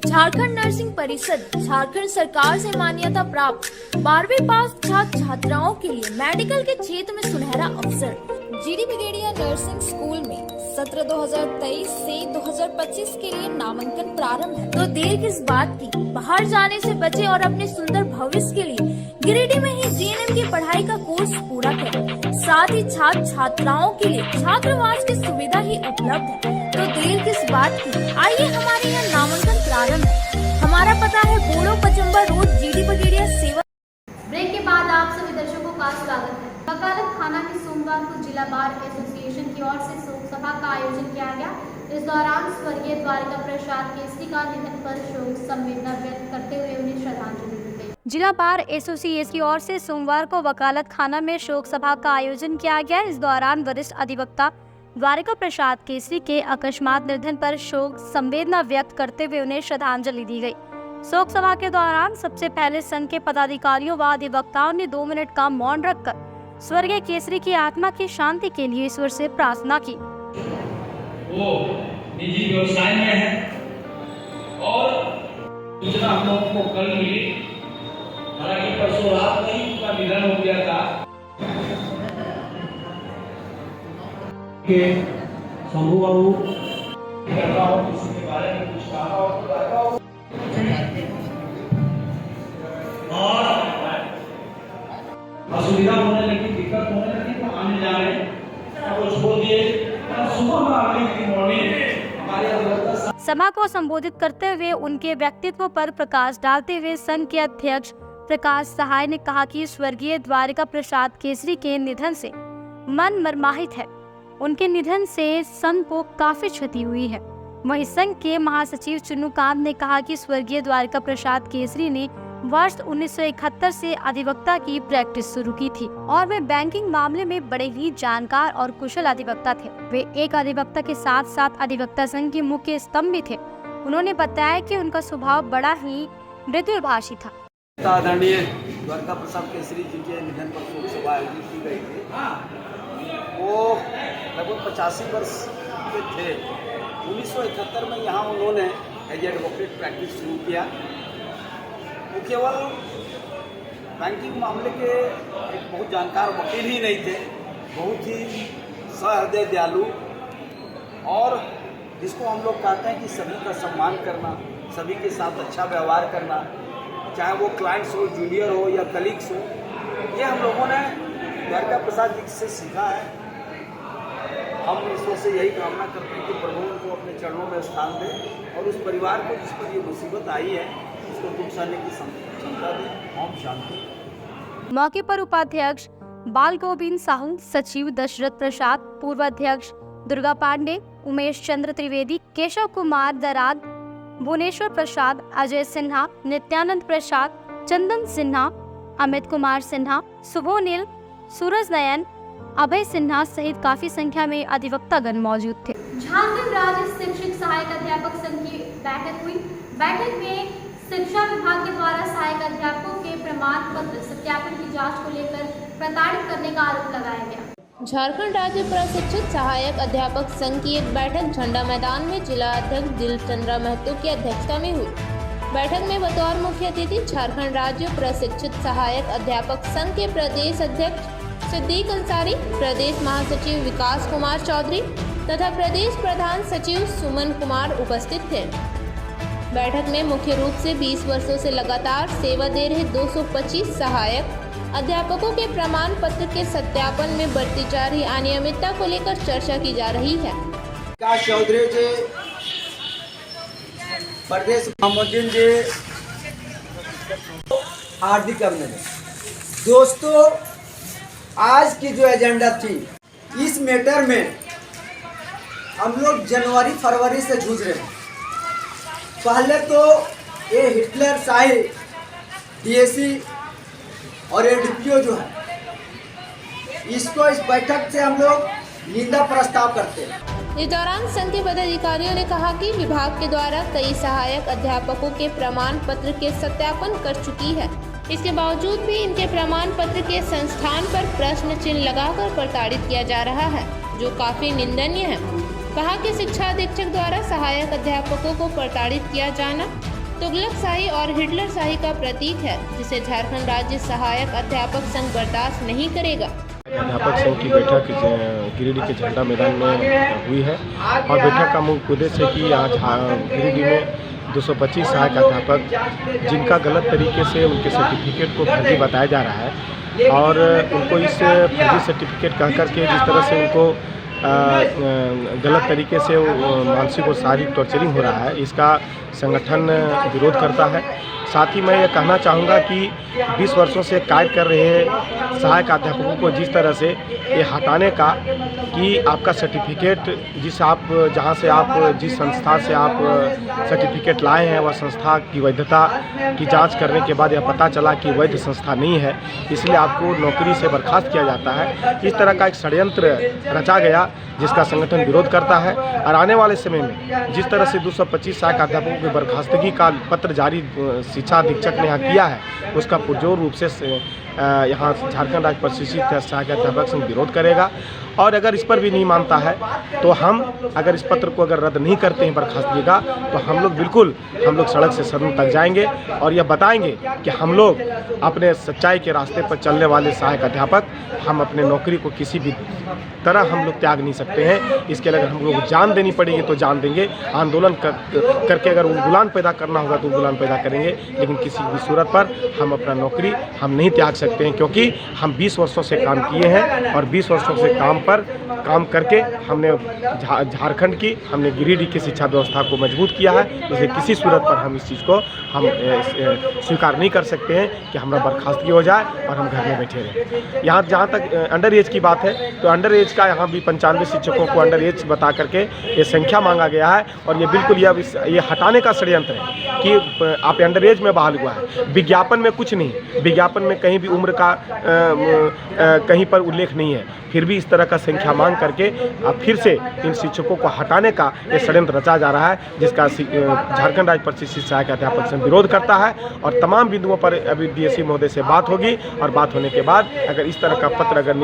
झारखंड नर्सिंग परिषद झारखंड सरकार से मान्यता प्राप्त 12वीं पास छात्र छात्राओं के लिए मेडिकल के क्षेत्र में सुनहरा अवसर। GD बगेड़िया नर्सिंग स्कूल में सत्र 2023 से 2025 के लिए नामांकन प्रारंभ है। तो देर किस बात की, बाहर जाने से बचे और अपने सुंदर भविष्य के लिए गिरिडीह में ही GNM की पढ़ाई का कोर्स पूरा करें। साथ ही छात्र छात्राओं के लिए छात्रावास की सुविधा ही उपलब्ध है। तो देर किस बात की, आइए हमारे यहाँ नामांकन प्रारंभ है। हमारा पता है बोड़ो पचम्बा रोड, GD बगेड़िया सेवा। ब्रेक के बाद आप सभी दर्शकों का स्वागत है। वकालत खाना में सोमवार को जिला बार एसोसिएशन की ओर से शोक सभा का आयोजन किया गया। इस दौरान स्वर्गीय द्वारिका प्रसाद केसरी का निधन पर शोक संवेदना व्यक्त करते हुए उन्हें श्रद्धांजलि दी गई। जिला बार एसोसिएशन की ओर से सोमवार को वकालत खाना में शोक सभा का आयोजन किया गया। इस दौरान वरिष्ठ अधिवक्ता द्वारिका प्रसाद केसरी के अकस्मात निधन पर शोक संवेदना व्यक्त करते हुए उन्हें श्रद्धांजलि दी गई। शोक सभा के दौरान सबसे पहले संघ के पदाधिकारियों व अधिवक्ताओं ने 2 मिनट का मौन रखकर स्वर्गीय केसरी की आत्मा की शांति के लिए ईश्वर से प्रार्थना की। वो निजी व्यवसाय में है और सूचना हम लोगों को कल मिली, हालांकि परसों रात में ही उनका निधन हो गया था। के शंभू बाबू करता हो किसी के बारे में कुछ कहा हो तो कहता हो और असुविधा होने लगी, दिक्कत होने लगी तो आने जाने तो छोड़ दिए। सुबह में अर्ली मॉर्निंग हमारे अधिवक्ता सभा को संबोधित करते हुए उनके व्यक्तित्व पर प्रकाश डालते हुए संघ के अध्यक्ष प्रकाश सहाय ने कहा कि स्वर्गीय द्वारिका प्रसाद केसरी के निधन से मन मर्माहित है। उनके निधन से संघ को काफी क्षति हुई है। वहीं संघ के महासचिव चुन्नूकांत ने कहा कि स्वर्गीय द्वारिका प्रसाद केसरी ने वर्ष 1971 से अधिवक्ता की प्रैक्टिस शुरू की थी और वे बैंकिंग मामले में बड़े ही जानकार और कुशल अधिवक्ता थे। वे एक अधिवक्ता के साथ साथ अधिवक्ता संघ के मुख्य स्तंभ भी थे। उन्होंने बताया कि उनका स्वभाव बड़ा ही मृदुभाषी था। आदरणीय द्वारिका प्रसाद केसरी जी के निधन पर शोक सभा आयोजित की गई थी। वो लगभग 85 वर्ष के थे। 1971 में यहाँ उन्होंने एज एडवोकेट प्रैक्टिस शुरू किया। वो केवल बैंकिंग मामले के एक बहुत जानकार वकील ही नहीं थे, बहुत ही सहृदय दयालु और जिसको हम लोग कहते हैं कि सभी का सम्मान करना, सभी के साथ अच्छा व्यवहार करना, चाहे वो क्लाइंट्स हो, जूनियर हो या कलीग्स हो, ये हम लोगों ने द्वारिका प्रसाद जी से सीखा है। हम ईश्वर से यही कामना करते हैं कि प्रभु उनको अपने चरणों में स्थान दे और उस परिवार को जिस पर ये मुसीबत आई है उसको दुख सहने की क्षमता दे। ओम शांति। मौके पर उपाध्यक्ष बाल गोविंद साहू, सचिव दशरथ प्रसाद, पूर्व अध्यक्ष दुर्गा पांडे, उमेश चंद्र त्रिवेदी, केशव कुमार दराद, भुवनेश्वर प्रसाद, अजय सिन्हा, नित्यानंद प्रसाद, चंदन सिन्हा, अमित कुमार सिन्हा, सुबोनील, सूरज नयन, अभय सिन्हा सहित काफी संख्या में अधिवक्तागण मौजूद थे। झारखंड राज्य शिक्षक सहायक अध्यापक संघ की बैठक हुई। बैठक में शिक्षा विभाग के द्वारा सहायक अध्यापकों के प्रमाण पत्र सत्यापन की जांच को लेकर प्रताड़ित करने का आरोप लगाया गया। झारखंड राज्य प्रशिक्षित सहायक अध्यापक संघ की एक बैठक झंडा मैदान में जिला अध्यक्ष दिल चंद्रा महतो की अध्यक्षता में हुई। बैठक में बतौर मुख्य अतिथि झारखंड राज्य प्रशिक्षित सहायक अध्यापक संघ के प्रदेश अध्यक्ष सिद्दीक अंसारी, प्रदेश महासचिव विकास कुमार चौधरी तथा प्रदेश प्रधान सचिव सुमन कुमार उपस्थित थे। बैठक में मुख्य रूप से 20 वर्षों से लगातार सेवा दे रहे 225 सहायक अध्यापकों के प्रमाण पत्र के सत्यापन में बरती जा रही अनियमितता को लेकर चर्चा की जा रही है। विकास चौधरी जी, प्रदेश मोहम्मदीन जी, हार्दिक अभिनंदन। दोस्तों, आज की जो एजेंडा थी, इस मैटर में हम लोग जनवरी फरवरी से जूझ रहे हैं। पहले तो ये हिटलर शाही डीएसी और एडीपीओ जो है, इसको इस बैठक से हम लोग निंदा प्रस्ताव करते हैं। इस दौरान संघ के पदाधिकारियों ने कहा कि विभाग के द्वारा कई सहायक अध्यापकों के प्रमाण पत्र के सत्यापन कर चुकी है। इसके बावजूद भी इनके प्रमाण पत्र के संस्थान पर प्रश्न चिन्ह लगाकर प्रताड़ित किया जा रहा है, जो काफी निंदनीय है। कहा कि शिक्षा अधीक्षक द्वारा सहायक अध्यापकों को प्रताड़ित किया जाना तुगलक शाही और हिटलर शाही का प्रतीक है, जिसे झारखंड राज्य सहायक अध्यापक संघ बर्दाश्त नहीं करेगा। अध्यापक संघ की बैठक गिरिडीह के झंडा मैदान में हुई है और बैठक का मुख्य उद्देश्य है कि आज गिरिडीह में 225 सहायक अध्यापक जिनका गलत तरीके से उनके सर्टिफिकेट को फर्जी बताया जा रहा है और उनको इस फर्जी सर्टिफिकेट कह करके जिस तरह से उनको गलत तरीके से मानसिक और शारीरिक टॉर्चरिंग हो रहा है, इसका संगठन विरोध करता है। साथ ही मैं ये कहना चाहूँगा कि 20 वर्षों से कार्य कर रहे सहायक अध्यापकों को जिस तरह से ये हटाने का कि आपका सर्टिफिकेट जहाँ से आप जिस संस्था से आप सर्टिफिकेट लाए हैं वह संस्था की वैधता की जांच करने के बाद यह पता चला कि वैध संस्था नहीं है, इसलिए आपको नौकरी से बर्खास्त किया जाता है। इस तरह का एक षड्यंत्र रचा गया जिसका संगठन विरोध करता है और आने वाले समय में जिस तरह से 225 सहायक अध्यापकों की बर्खास्तगी का पत्र जारी शिक्षा अधीक्षक ने यहाँ किया है, उसका पुरजोर रूप से यहाँ झारखंड राज्य प्रशिक्षित सहायक अध्यापक संघ विरोध करेगा। और अगर इस पर भी नहीं मानता है तो हम अगर इस पत्र को अगर रद्द नहीं करते हैं बर्खास्तगी का, तो हम लोग सड़क से सदन तक जाएंगे और यह बताएंगे कि हम लोग अपने सच्चाई के रास्ते पर चलने वाले सहायक अध्यापक हम अपने नौकरी को किसी भी तरह हम लोग त्याग नहीं सकते हैं। इसके लिए अगर हम लोग जान देनी पड़ेगी तो जान देंगे, आंदोलन करके अगर उलगुलान पैदा करना होगा तो उलगुलान पैदा करेंगे, लेकिन किसी भी सूरत पर हम अपना नौकरी हम नहीं त्याग सकते हैं, क्योंकि हम 20 वर्षों से काम किए हैं और 20 वर्षों से काम करके हमने झारखंड की हमने गिरिडीह की शिक्षा व्यवस्था को मजबूत किया है। इसलिए किसी सूरत पर हम इस चीज़ को हम स्वीकार नहीं कर सकते हैं कि हमारा बर्खास्तगी हो जाए और हम घर में बैठे रहें। यहाँ जहाँ तक अंडर एज की बात है तो अंडर एज का यहाँ भी 95 शिक्षकों को अंडर एज बता करके ये संख्या मांगा गया है और ये बिल्कुल ये हटाने का षड्यंत्र है कि आप अंडर एज में बहाल हुआ है। विज्ञापन में कुछ नहीं, विज्ञापन में कहीं भी उम्र का कहीं पर उल्लेख नहीं है, फिर भी इस तरह का संख्या मांग करके अब फिर से इन शिक्षकों को हटाने का ये षड्यंत्र रचा जा रहा है, जिसका झारखंड राज्य प्रशिक्षित सहायक अध्यापक संघ विरोध करता है। और तमाम बिंदुओं पर अभी डीएससी महोदय से बात होगी और बात होने के बाद अगर इस तरह का पत्र अगर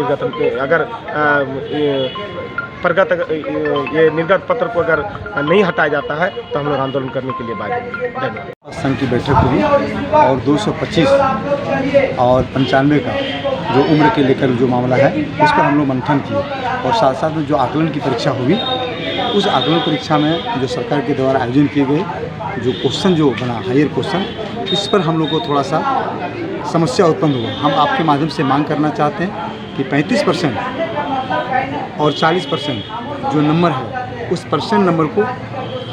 निर्गत पत्र को अगर नहीं हटाया जाता है तो हम लोग आंदोलन करने के लिए बाध्य हैं। धन्यवाद। संघ की बैठक हुई और 225 और 95 का जो उम्र के लेकर जो मामला है उस पर हम लोग मंथन किए और साथ साथ में जो आकलन की परीक्षा हुई उस आकलन परीक्षा में जो सरकार के द्वारा आयोजन किए गए जो क्वेश्चन जो बना हायर क्वेश्चन, इस पर हम लोग को थोड़ा सा समस्या उत्पन्न हुआ। हम आपके माध्यम से मांग करना चाहते हैं कि 35% और 40% जो नंबर है उस परसेंट नंबर को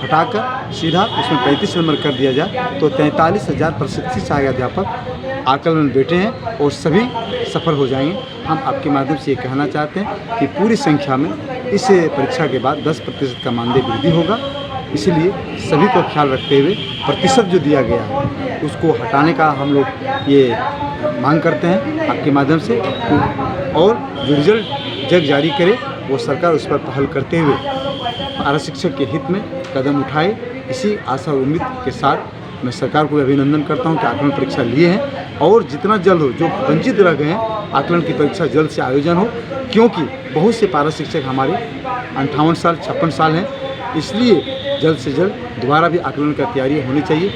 हटाकर सीधा उसमें 35 नंबर कर दिया जाए तो 43,000 प्रशिक्षित सहायक अध्यापक आकलन में बैठे हैं और सभी सफल हो जाएंगे। हम आपके माध्यम से ये कहना चाहते हैं कि पूरी संख्या में इस परीक्षा के बाद 10% का मानदेय वृद्धि होगा, इसलिए सभी को ख्याल रखते हुए प्रतिशत जो दिया गया है उसको हटाने का हम लोग ये मांग करते हैं आपके माध्यम से। और जो रिजल्ट जग जारी करे वो सरकार उस पर पहल करते हुए पारा शिक्षक के हित में कदम उठाए, इसी आशा और उम्मीद के साथ मैं सरकार को अभिनंदन करता हूं कि आकलन परीक्षा लिए हैं और जितना जल्द हो जो वंचित रह गए हैं आकलन की परीक्षा जल्द से आयोजन हो, क्योंकि बहुत से पारा शिक्षक हमारे 58 साल 56 साल हैं, इसलिए जल्द से जल्द दोबारा भी आकलन की तैयारी होनी चाहिए।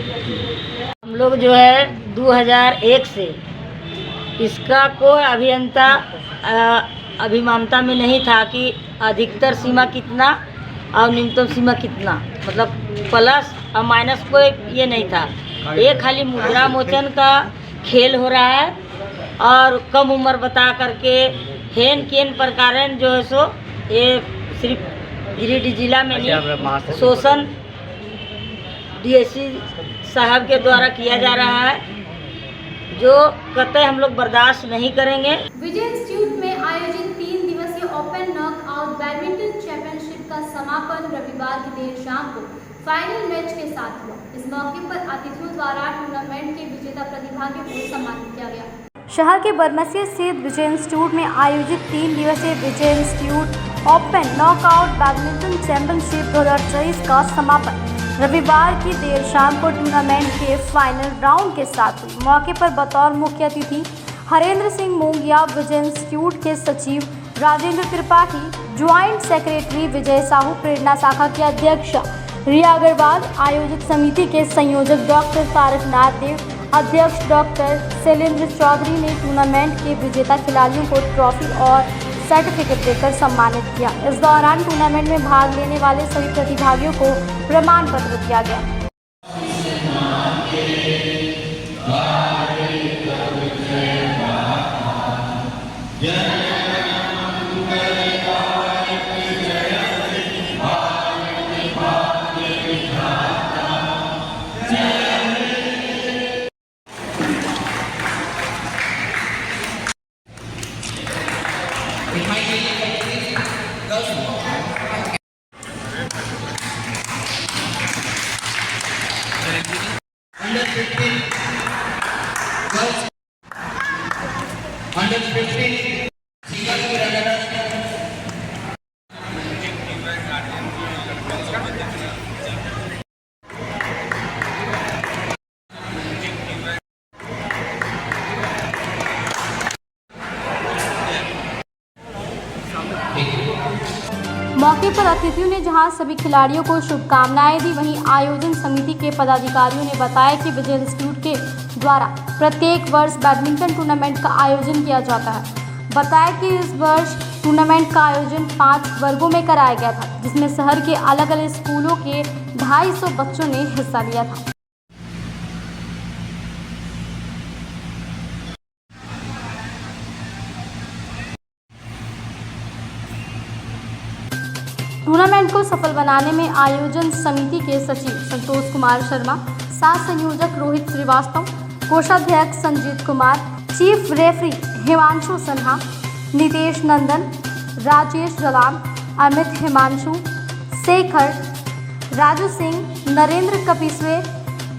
हम लोग जो है 2001 से इसका कोई अभियंता अभिमानता में नहीं था कि अधिकतर सीमा कितना और न्यूनतम सीमा कितना, मतलब प्लस और माइनस कोई ये नहीं था। ये खाली मुद्रा मोचन का खेल हो रहा है और कम उम्र बता करके हेन केन प्रकार जो है सो ये सिर्फ गिरिडीह जिला में नहीं शोषण डीएससी साहब के द्वारा किया जा रहा है, जो कतई हम लोग बर्दाश्त नहीं करेंगे। विजय इंस्टीट्यूट में आयोजित 3 दिवसीय ओपन नॉकआउट बैडमिंटन चैंपियनशिप का समापन रविवार की देर शाम को फाइनल मैच के साथ हुआ। इस मौके पर अतिथियों द्वारा टूर्नामेंट के विजेता प्रतिभागियों को सम्मानित किया गया। शहर के बरमसिया स्थित विजय इंस्टीट्यूट में आयोजित 3 दिवसीय Vijay institute open knockout badminton championship 2023 का समापन रविवार की देर शाम को टूर्नामेंट के फाइनल राउंड के साथ हुई। मौके पर बतौर मुख्य अतिथि हरेंद्र सिंह मोंगिया, विजय इंस्टीट्यूट के सचिव राजेंद्र त्रिपाठी, ज्वाइंट सेक्रेटरी विजय साहू, प्रेरणा शाखा के अध्यक्ष रिया अग्रवाल, आयोजक समिति के संयोजक डॉक्टर तारकनाथ देव, अध्यक्ष डॉक्टर शैलेंद्र चौधरी ने टूर्नामेंट के विजेता खिलाड़ियों को ट्रॉफी और सर्टिफिकेट देकर सम्मानित किया। इस दौरान टूर्नामेंट में भाग लेने वाले सभी प्रतिभागियों को प्रमाण पत्र दिया गया। मौके पर अतिथियों ने जहां सभी खिलाड़ियों को शुभकामनाएं दी, वहीं आयोजन समिति के पदाधिकारियों ने बताया कि विजय इंस्टीट्यूट के द्वारा प्रत्येक वर्ष बैडमिंटन टूर्नामेंट का आयोजन किया जाता है। बताया कि इस वर्ष टूर्नामेंट का आयोजन 5 वर्गों में कराया गया था, जिसमें शहर के अलग अलग स्कूलों के 250 बच्चों ने हिस्सा लिया था। टूर्नामेंट को सफल बनाने में आयोजन समिति के सचिव संतोष कुमार शर्मा, साथ संयोजक रोहित श्रीवास्तव, कोषाध्यक्ष संजीत कुमार, चीफ रेफरी हिमांशु सिन्हा, नितेश नंदन, राजेश जलाम, अमित हिमांशु, शेखर, राजू सिंह, नरेंद्र कपिस्वे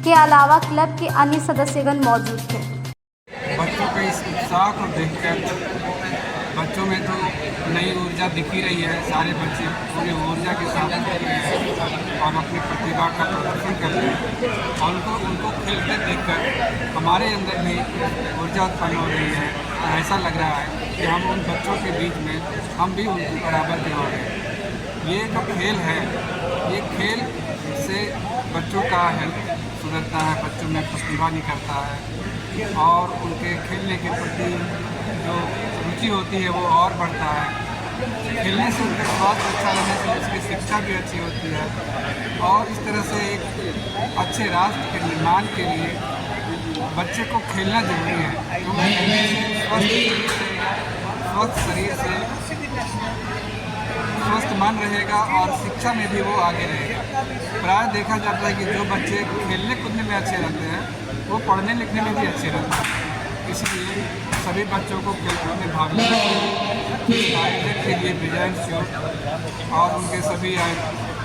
के अलावा क्लब के अन्य सदस्यगण मौजूद थे। बच्चों के इस उत्साह को देखकर बच्चों में तो नई ऊर्जा दिखी रही है। सारे बच्चे पूरी ऊर्जा के साथ और अपनी प्रतिभा का प्रदर्शन कर रहे हैं और उनको खेलते देखकर हमारे अंदर भी ऊर्जा उत्पन्न हो रही है और ऐसा लग रहा है कि हम उन बच्चों के बीच में हम भी उनके बराबर के हो गए। ये जो खेल है, ये खेल से बच्चों का हेल्थ सुधरता है, बच्चों में प्रतिभा निकलता है और उनके खेलने के प्रति जो रुचि होती है वो और बढ़ता है। खेलने से उनका स्वास्थ्य अच्छा रहने से उसकी शिक्षा भी अच्छी होती है और इस तरह से एक अच्छे राष्ट्र के निर्माण के लिए बच्चे को खेलना जरूरी है, क्योंकि स्वस्थ शरीर से स्वस्थ मन रहेगा और शिक्षा में भी वो आगे रहेगा। प्राय देखा जाता है कि जो बच्चे खेलने कूदने में अच्छे रहते हैं वो पढ़ने लिखने में भी अच्छे रहते हैं। इसलिए सभी बच्चों को खेलकूद में भाग लेना चाहिए। आयोजन के लिए विजय इंस्टीट्यूट और उनके सभी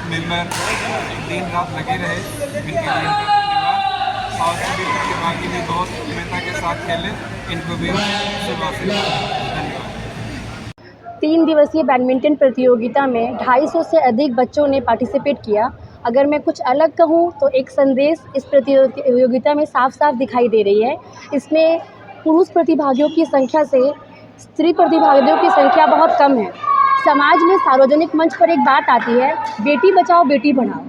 मेंबर दिन रात लगे रहे, इनके लिए धन्यवाद और सभी प्रतिभागी भी बहुत क्षमता के साथ खेले, इनको भी सुबह से धन्यवाद। 3 दिवसीय बैडमिंटन प्रतियोगिता में 250 से अधिक बच्चों ने पार्टिसिपेट किया। अगर मैं कुछ अलग कहूँ तो एक संदेश इस प्रतियोगिता में साफ साफ दिखाई दे रही है। इसमें पुरुष प्रतिभागियों की संख्या से स्त्री प्रतिभागियों की संख्या बहुत कम है। समाज में सार्वजनिक मंच पर एक बात आती है, बेटी बचाओ बेटी पढ़ाओ।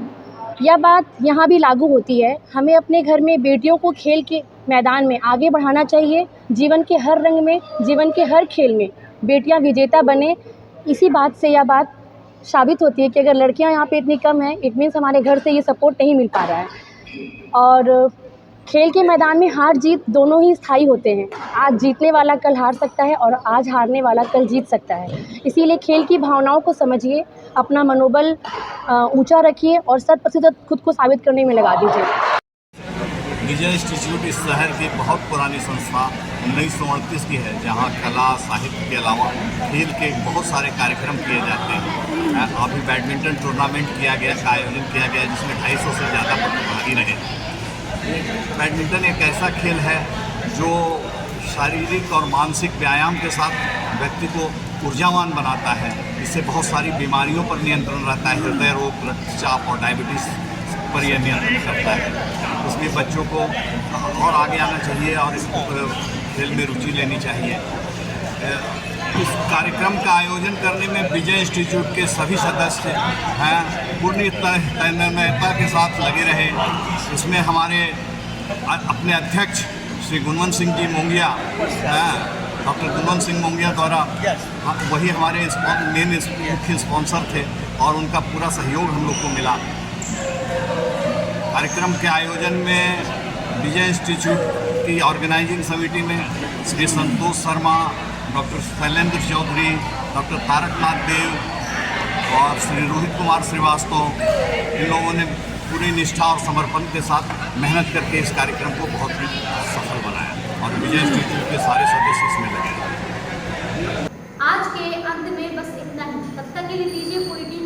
यह बात यहाँ भी लागू होती है। हमें अपने घर में बेटियों को खेल के मैदान में आगे बढ़ाना चाहिए। जीवन के हर रंग में, जीवन के हर खेल में बेटियाँ विजेता बने। इसी बात से यह बात साबित होती है कि अगर लड़कियां यहाँ पे इतनी कम हैं, इट मीन्स हमारे घर से ये सपोर्ट नहीं मिल पा रहा है। और खेल के मैदान में हार जीत दोनों ही स्थायी होते हैं। आज जीतने वाला कल हार सकता है और आज हारने वाला कल जीत सकता है। इसीलिए खेल की भावनाओं को समझिए, अपना मनोबल ऊंचा रखिए और 100% खुद को साबित करने में लगा दीजिए। विजय इंस्टीट्यूट इस शहर की बहुत पुरानी संस्था 1938 की है, जहां कला साहित्य के अलावा खेल के बहुत सारे कार्यक्रम किए जाते हैं। अभी बैडमिंटन टूर्नामेंट का आयोजन किया गया जिसमें 250 से ज़्यादा प्रतिभागी रहे। बैडमिंटन एक ऐसा खेल है जो शारीरिक और मानसिक व्यायाम के साथ व्यक्ति को ऊर्जावान बनाता है। इससे बहुत सारी बीमारियों पर नियंत्रण रहता है, हृदय रोग, रक्तचाप और डायबिटीज़ पर यह नियंत्रण करता है। इसमें बच्चों को और आगे आना चाहिए और इस खेल में रुचि लेनी चाहिए। इस कार्यक्रम का आयोजन करने में विजय इंस्टीट्यूट के सभी सदस्य हैं पूर्ण तन्मयता के साथ लगे रहे। इसमें हमारे अपने अध्यक्ष श्री गुणवंत सिंह जी मोंगिया, डॉक्टर गुणवंत सिंह मोंगिया द्वारा वही हमारे मेन मुख्य स्पॉन्सर थे और उनका पूरा सहयोग हम लोग को मिला। कार्यक्रम के आयोजन में विजय इंस्टीट्यूट की ऑर्गेनाइजिंग समिति में श्री संतोष शर्मा, डॉक्टर शैलेंद्र चौधरी, डॉक्टर तारकनाथ देव और श्री रोहित कुमार श्रीवास्तव, इन लोगों ने पूरी निष्ठा और समर्पण के साथ मेहनत करके इस कार्यक्रम को बहुत ही सफल बनाया और विजय इंस्टीट्यूट के सारे सदस्य इसमें लगे। आज के अंत में बस इतना ही। तब तक के लिए दीजिए पूरी टीम